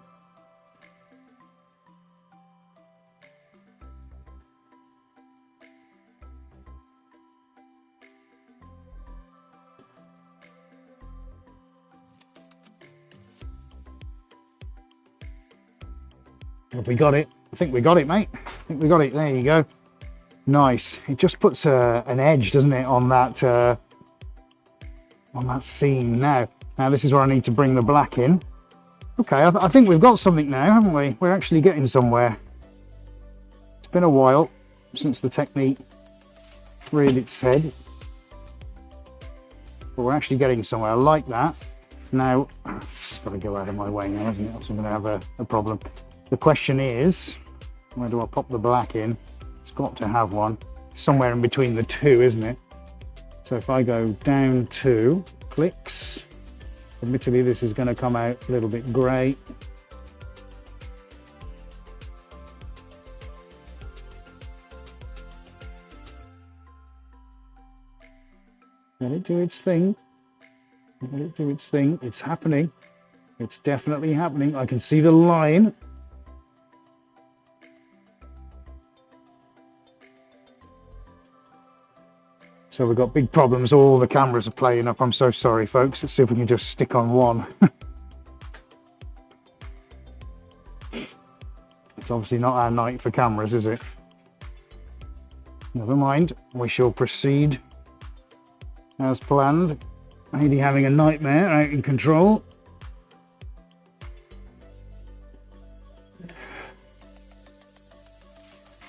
Speaker 1: Have we got it? I think we got it, mate. I think we got it. There you go. Nice. It just puts an edge, doesn't it, on that scene now. Now this is where I need to bring the black in. Okay, I think we've got something now, haven't we? We're actually getting somewhere. It's been a while since the technique reared its head, but we're actually getting somewhere. I like that. Now, it's got to go out of my way now, isn't it? Else I'm going to have a problem. The question is, where do I pop the black in? It's got to have one somewhere in between the two, isn't it? So if I go down 2 clicks, admittedly this is going to come out a little bit grey. Let it do its thing. Let it do its thing. It's happening. It's definitely happening. I can see the line. So we've got big problems. All the cameras are playing up. I'm so sorry, folks. Let's see if we can just stick on one. It's obviously not our night for cameras, is it? Never mind. We shall proceed as planned. Heidi having a nightmare, out in control.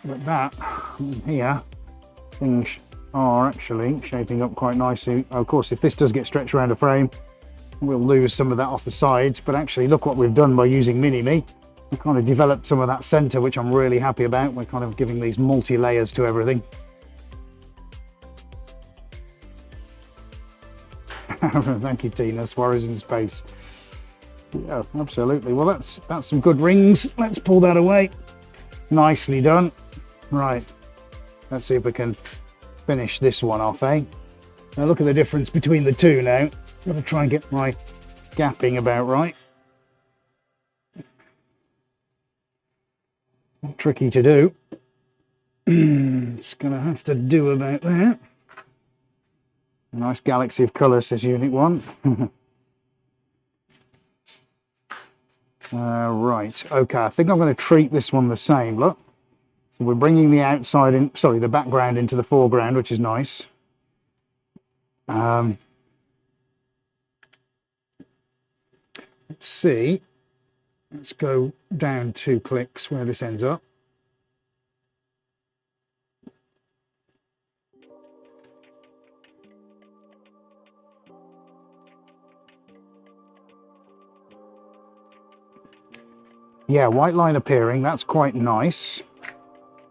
Speaker 1: But that here, things are actually shaping up quite nicely. Of course, if this does get stretched around a frame, we'll lose some of that off the sides, but actually look what we've done by using Mini-Me. We kind of developed some of that center, which I'm really happy about. We're kind of giving these multi-layers to everything. Thank you, Tina. Suarez in space. Yeah, absolutely. Well, that's some good rings. Let's pull that away. Nicely done. Right, let's see if we can finish this one off, eh? Now look at the difference between the two now. Got to try and get my gapping about right. Tricky to do. It's gonna have to do about that. A nice galaxy of colours, says Unit 1. Right, okay, I think I'm going to treat this one the same, look. So we're bringing the outside in, sorry, the background into the foreground, which is nice. Let's see. Let's go down 2 clicks where this ends up. Yeah, white line appearing, that's quite nice.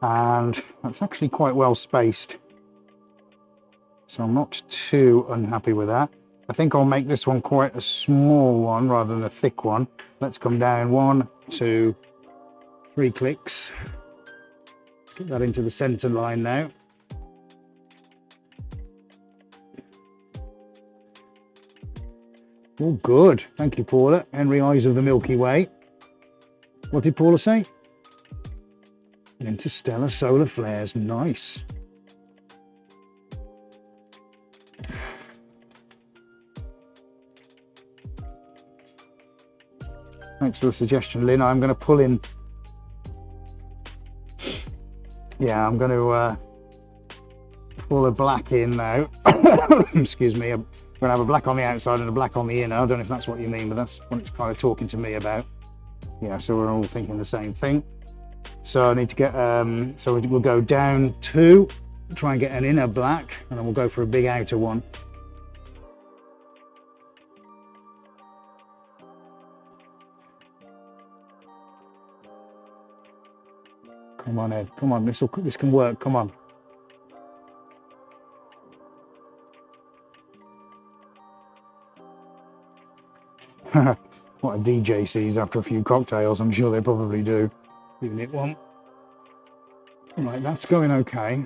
Speaker 1: And that's actually quite well spaced. So I'm not too unhappy with that. I think I'll make this one quite a small one rather than a thick one. Let's come down 1, 2, 3 clicks. Let's get that into the center line now. Oh, good. Thank you, Paula. Henry, eyes of the Milky Way. What did Paula say? Interstellar solar flares. Nice. Thanks for the suggestion, Lynn. I'm going to pull in. Yeah, I'm going to pull a black in now. Excuse me. I'm going to have a black on the outside and a black on the inner. I don't know if that's what you mean, but that's what it's kind of talking to me about. Yeah, so we're all thinking the same thing. So I need to get, so we'll go down 2, try and get an inner black, and then we'll go for a big outer one. Come on, Ed. Come on, this can work. Come on. What a DJ sees after a few cocktails. I'm sure they probably do. Unit 1. Right, that's going okay.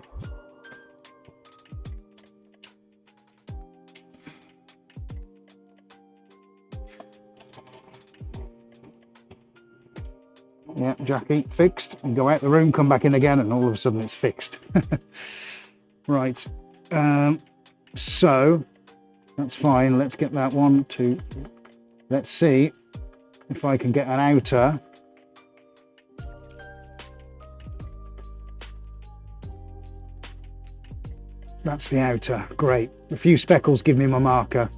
Speaker 1: Yeah, Jackie, fixed. And go out the room, come back in again, and all of a sudden it's fixed. Right. So that's fine. Let's get that one to. Let's see if I can get an outer. That's the outer. Great. A few speckles give me my marker.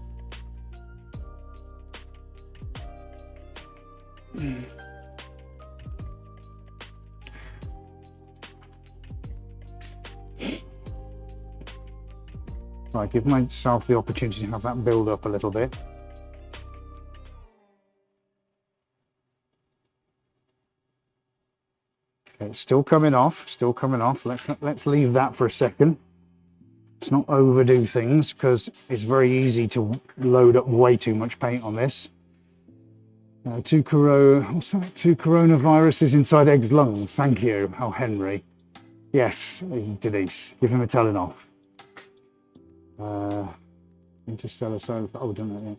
Speaker 1: Right, give myself the opportunity to have that build up a little bit. Okay, it's still coming off, still coming off. Let's leave that for a second. Let's not overdo things because it's very easy to load up way too much paint on this. What's that? 2 coronaviruses inside Egg's lungs. Thank you. Oh, Henry. Yes, Denise. Give him a telling off. Interstellar solar. Oh, done that yet.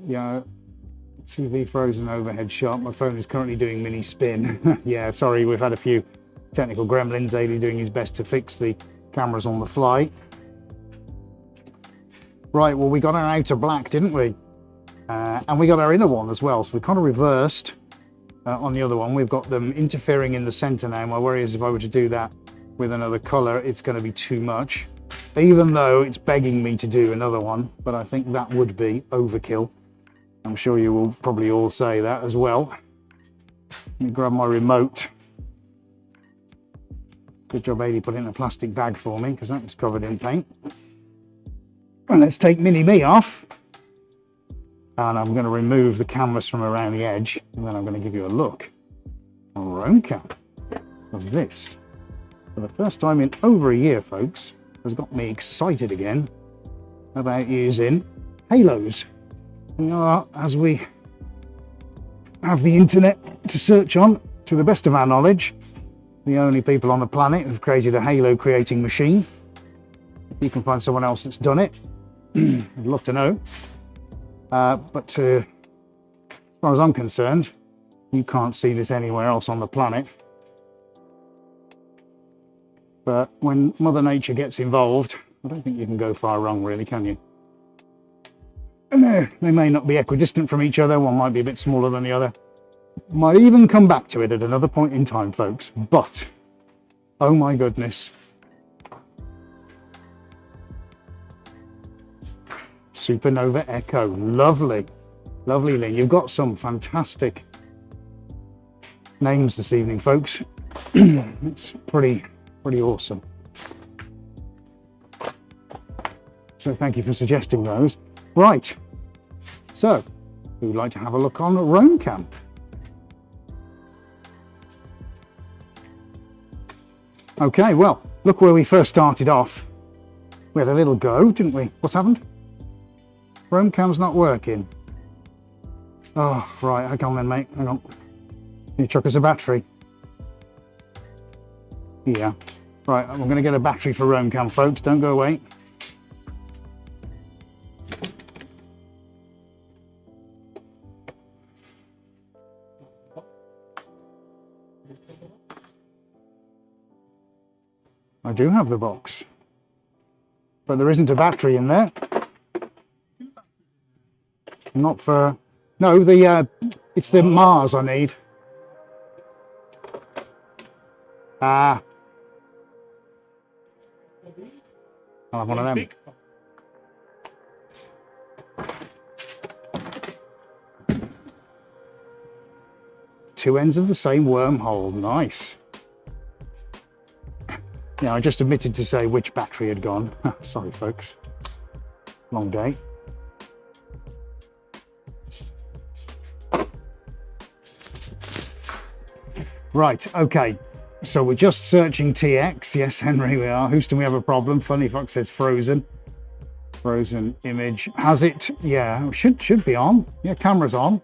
Speaker 1: Yeah. TV frozen overhead shot. My phone is currently doing mini spin. Yeah, sorry, we've had a few technical gremlins. Ailey doing his best to fix the cameras on the fly. Right, well, we got our outer black, didn't we? And we got our inner one as well. So we kind of reversed on the other one. We've got them interfering in the center now. My worry is if I were to do that with another color, it's going to be too much. Even though it's begging me to do another one, but I think that would be overkill. I'm sure you will probably all say that as well. Let me grab my remote. Good job, Ailey, put it in a plastic bag for me because that was covered in paint. And let's take Mini Me off. And I'm going to remove the canvas from around the edge. And then I'm going to give you a look. On Rome Camp. What's this? For the first time in over a year, folks, has got me excited again about using halos. We are, as we have the internet to search on, to the best of our knowledge, the only people on the planet who've created a halo creating machine. If you can find someone else that's done it, I'd love to know. But as far as I'm concerned, you can't see this anywhere else on the planet. But when Mother Nature gets involved, I don't think you can go far wrong, really, can you? And they may not be equidistant from each other. One might be a bit smaller than the other. Might even come back to it at another point in time, folks. But, oh my goodness. Supernova Echo. Lovely. Lovely, Lynn. You've got some fantastic names this evening, folks. It's pretty awesome. So thank you for suggesting those. Right, so we would like to have a look on Rome Camp. Okay, well, look where we first started off. We had a little go, didn't we? What's happened? Rome Camp's not working. Oh, right, hang on then, mate, hang on. Can you chuck us a battery? Yeah. Right, we're going to get a battery for Rome Camp, folks, don't go away. I do have the box. But there isn't a battery in there. Not for... No, it's the Mars I need. Ah. I'll have one of them. Two ends of the same wormhole. Nice. Yeah, I just omitted to say which battery had gone. Sorry, folks. Long day. Right, okay. So we're just searching TX. Yes, Henry, we are. Houston, we have a problem. Funny Fox says frozen. Frozen image. Has it? Yeah, should be on. Yeah, camera's on.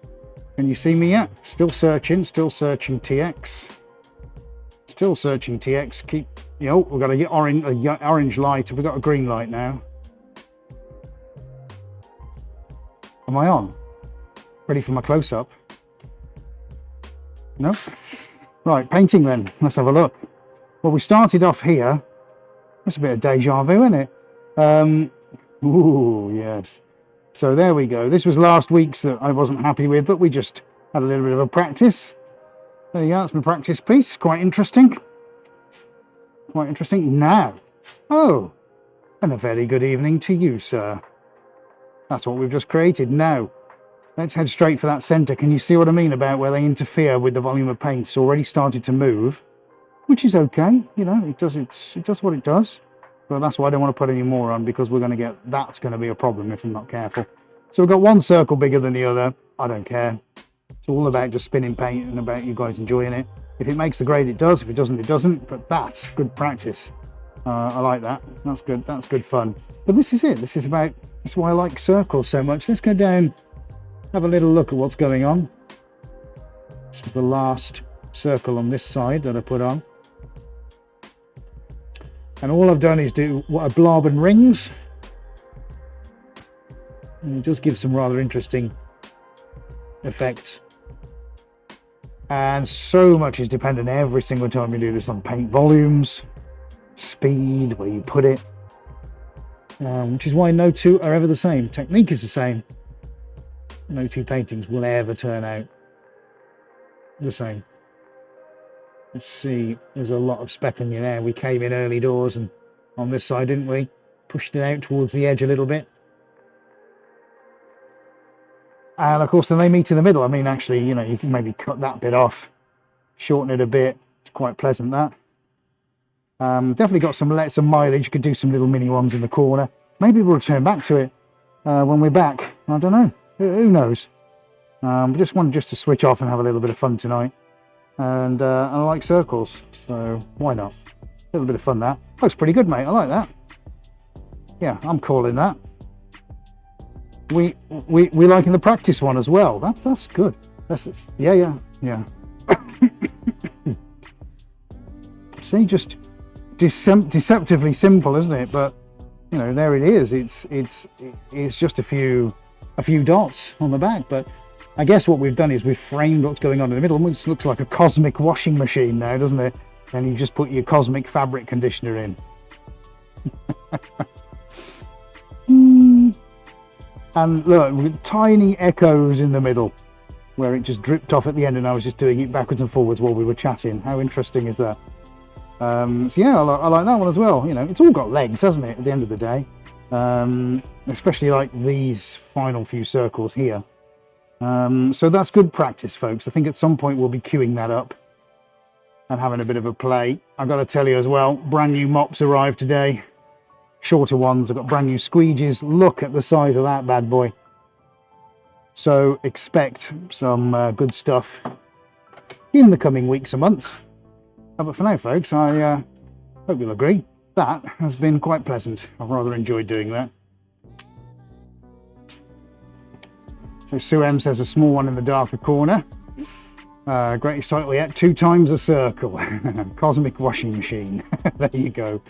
Speaker 1: Can you see me yet? Still searching TX. Still searching TX. Keep... Yo, we've got a orange light. Have we got a green light now? Am I on? Ready for my close-up? No? Right, painting then. Let's have a look. Well, we started off here. That's a bit of deja vu, isn't it? Ooh, yes. So there we go. This was last week's that I wasn't happy with, but we just had a little bit of a practice. There you go. That's my practice piece. Quite interesting. Quite interesting. Now, oh, and a very good evening to you, sir. That's what we've just created. Now, let's head straight for that center. Can you see what I mean about where they interfere with the volume of paint? It's already started to move, which is okay. You know, it does what it does. But that's why I don't want to put any more on, because we're going to get, that's going to be a problem if I'm not careful. So we've got one circle bigger than the other. I don't care. It's all about just spinning paint and about you guys enjoying it. If it makes the grade, it does. If it doesn't, it doesn't. But that's good practice. I like that. That's good. That's good fun. But this is it. This is why I like circles so much. Let's go down, have a little look at what's going on. This was the last circle on this side that I put on. And all I've done is do what a blob and rings. And it does give some rather interesting effects. And so much is dependent every single time you do this on paint volumes, speed, where you put it, which is why no two are ever the same. Technique is the same. No two paintings will ever turn out the same. Let's see, there's a lot of speck on you there. We came in early doors and on this side, didn't we? Pushed it out towards the edge a little bit. And of course, then they meet in the middle. I mean, actually, you know, you can maybe cut that bit off, shorten it a bit. It's quite pleasant, that. Definitely got some mileage. You could do some little mini ones in the corner. Maybe we'll return back to it when we're back. I don't know. Who knows? We just wanted to switch off and have a little bit of fun tonight. And I like circles, so why not? A little bit of fun, that. Looks pretty good, mate. I like that. Yeah, I'm calling that. We liking the practice one as well. That's good. Yeah. See, just deceptively simple, isn't it? But you know, there it is. It's just a few dots on the back. But I guess what we've done is we've framed what's going on in the middle, which looks like a cosmic washing machine now, doesn't it? And you just put your cosmic fabric conditioner in. And look, with tiny echoes in the middle where it just dripped off at the end and I was just doing it backwards and forwards while we were chatting. How interesting is that? So yeah, I like that one as well. You know, it's all got legs, hasn't it, at the end of the day? Especially like these final few circles here. So that's good practice, folks. I think at some point we'll be queuing that up and having a bit of a play. I've got to tell you as well, brand new mops arrived today. Shorter ones. I've got brand new squeegees. Look at the size of that bad boy. So expect some good stuff in the coming weeks and months. But for now, folks, I hope you'll agree that has been quite pleasant. I've rather enjoyed doing that. So Sue M says a small one in the darker corner. Greatest title yet, 2 times a circle. Cosmic washing machine. There you go.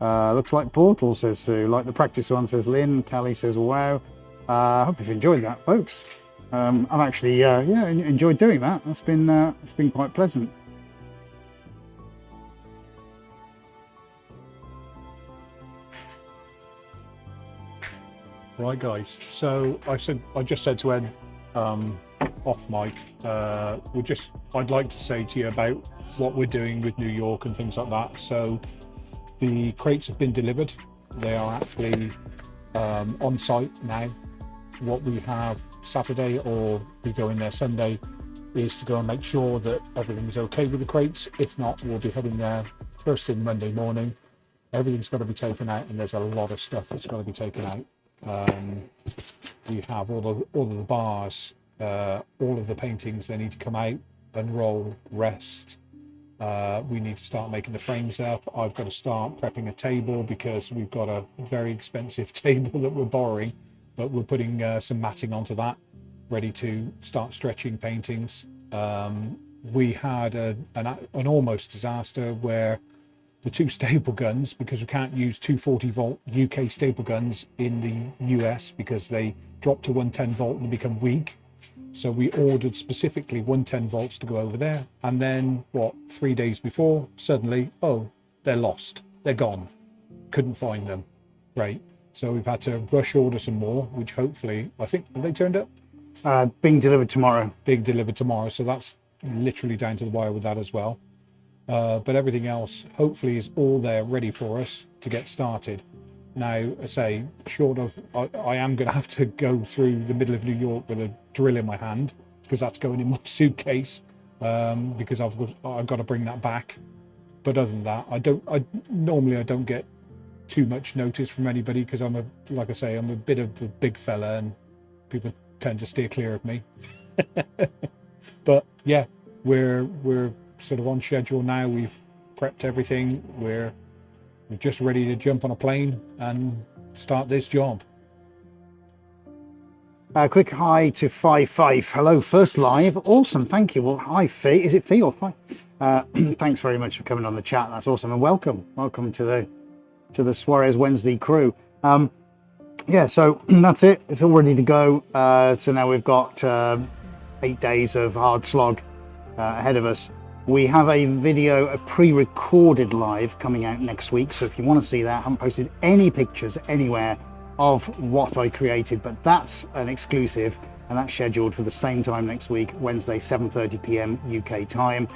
Speaker 1: Looks like Portal, says Sue. Like the practice one, says Lynn. Callie says, wow. I hope you've enjoyed that, folks. I've actually, enjoyed doing that. It's been quite pleasant.
Speaker 2: Right, guys. So I just said to Ed, off mic, I'd like to say to you about what we're doing with New York and things like that. So the crates have been delivered. They are actually on site now. What we have Saturday, or we go in there Sunday, is to go and make sure that everything's okay with the crates. If not, we'll be heading there first thing Monday morning. Everything's got to be taken out, and there's a lot of stuff that's got to be taken out. We have all of the bars, all of the paintings. They need to come out, unroll, rest. We need to start making the frames up. I've got to start prepping a table because we've got a very expensive table that we're borrowing, but we're putting some matting onto that, ready to start stretching paintings. We had an almost disaster where the two staple guns, because we can't use 240 volt UK staple guns in the US because they drop to 110 volt and become weak. So we ordered specifically 110 volts to go over there. And then 3 days before, suddenly, oh, they're lost. They're gone. Couldn't find them. Great. So we've had to rush order some more, which hopefully, I think, have they turned up?
Speaker 1: Being delivered tomorrow.
Speaker 2: Being delivered tomorrow. So that's literally down to the wire with that as well. But everything else hopefully is all there ready for us to get started. Now, I say, short of, I am going to have to go through the middle of New York with a drill in my hand, because that's going in my suitcase, because I've got to bring that back. But other than that, I normally don't get too much notice from anybody, because I'm a bit of a big fella and people tend to steer clear of me. But yeah, we're sort of on schedule now. We've prepped everything. We're just ready to jump on a plane and start this job.
Speaker 1: Quick hi to Five. Hello, first live. Awesome, thank you. Well, hi Fee. Is it Fee or Five? Thanks very much for coming on the chat. That's awesome, and welcome to the Srries Wednesday crew. Yeah, so that's it. It's all ready to go. So now we've got 8 days of hard slog ahead of us. We have a video, a pre-recorded live coming out next week. So if you want to see that, I haven't posted any pictures anywhere of what I created, but that's an exclusive, and that's scheduled for the same time next week, Wednesday, 7:30 p.m. UK time.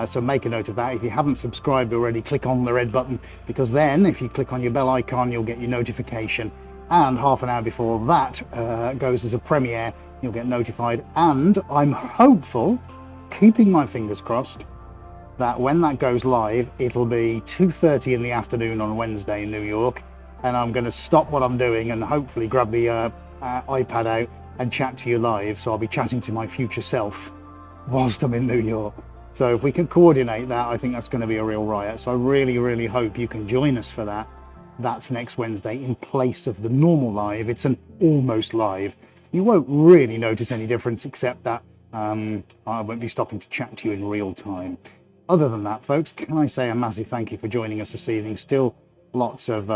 Speaker 1: So make a note of that. If you haven't subscribed already, click on the red button, because then if you click on your bell icon, you'll get your notification. And half an hour before that goes as a premiere, you'll get notified. And I'm hopeful, keeping my fingers crossed, that when that goes live, it'll be 2:30 in the afternoon on Wednesday in New York, and I'm going to stop what I'm doing and hopefully grab the iPad out and chat to you live. So I'll be chatting to my future self whilst I'm in New York. So if we can coordinate that, I think that's going to be a real riot. So I really hope you can join us for that. That's next Wednesday in place of the normal live. It's an almost live. You won't really notice any difference, except that I won't be stopping to chat to you in real time. Other than that, folks, can I say a massive thank you for joining us this evening. Still lots of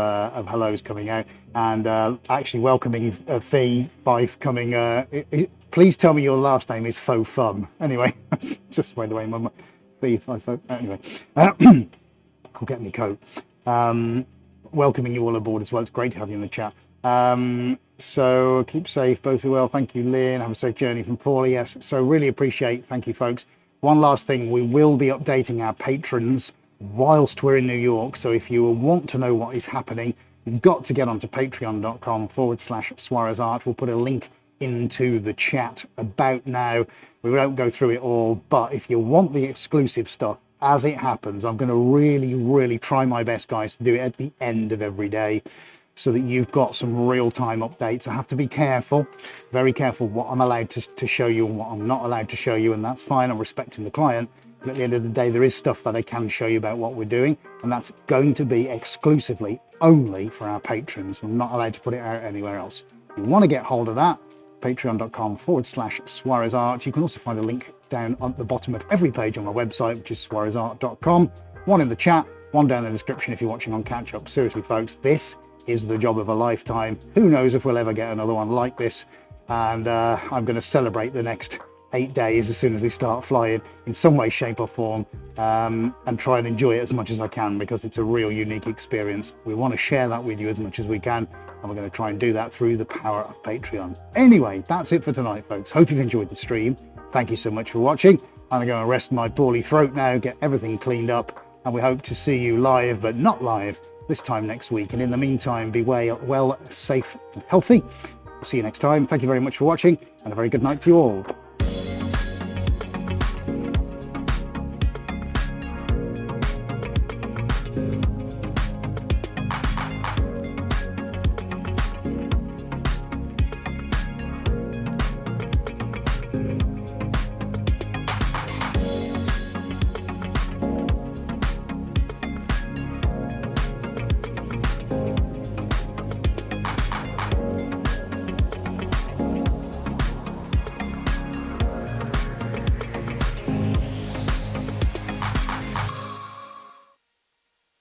Speaker 1: hellos coming out, and actually welcoming Fee Fife coming. Please tell me your last name is Faux Fum. Anyway, just by the way, my Fee Fife. Anyway, I'll get me coat. Welcoming you all aboard as well. It's great to have you in the chat. So keep safe, both are well. Thank you, Lynn. Have a safe journey from Paul. Yes, so really appreciate. Thank you, folks. One last thing, we will be updating our patrons whilst we're in New York. So if you want to know what is happening, you've got to get onto patreon.com/srriesart. We'll put a link into the chat about now. We won't go through it all, but if you want the exclusive stuff as it happens, I'm going to really try my best, guys, to do it at the end of every day, so that you've got some real-time updates. I have to be careful, very careful, what I'm allowed to show you and what I'm not allowed to show you, and that's fine. I'm respecting the client, but at the end of the day, there is stuff that I can show you about what we're doing, and that's going to be exclusively only for our patrons. I'm not allowed to put it out anywhere else. If you want to get hold of that, patreon.com/srriesart. You can also find a link down at the bottom of every page on my website, which is srriesart.com. One in the chat, one down in the description if you're watching on catch up. Seriously, folks, this is the job of a lifetime. Who knows if we'll ever get another one like this, and I'm going to celebrate the next 8 days as soon as we start flying in some way, shape or form, and try and enjoy it as much as I can, because it's a real unique experience. We want to share that with you as much as we can, and we're going to try and do that through the power of Patreon. Anyway, that's it for tonight, folks. Hope you've enjoyed the stream. Thank you so much for watching. I'm going to rest my poorly throat now, get everything cleaned up, and we hope to see you live, but not live, this time next week. And in the meantime, be well, safe and healthy. See you next time. Thank you very much for watching, and a very good night to you all.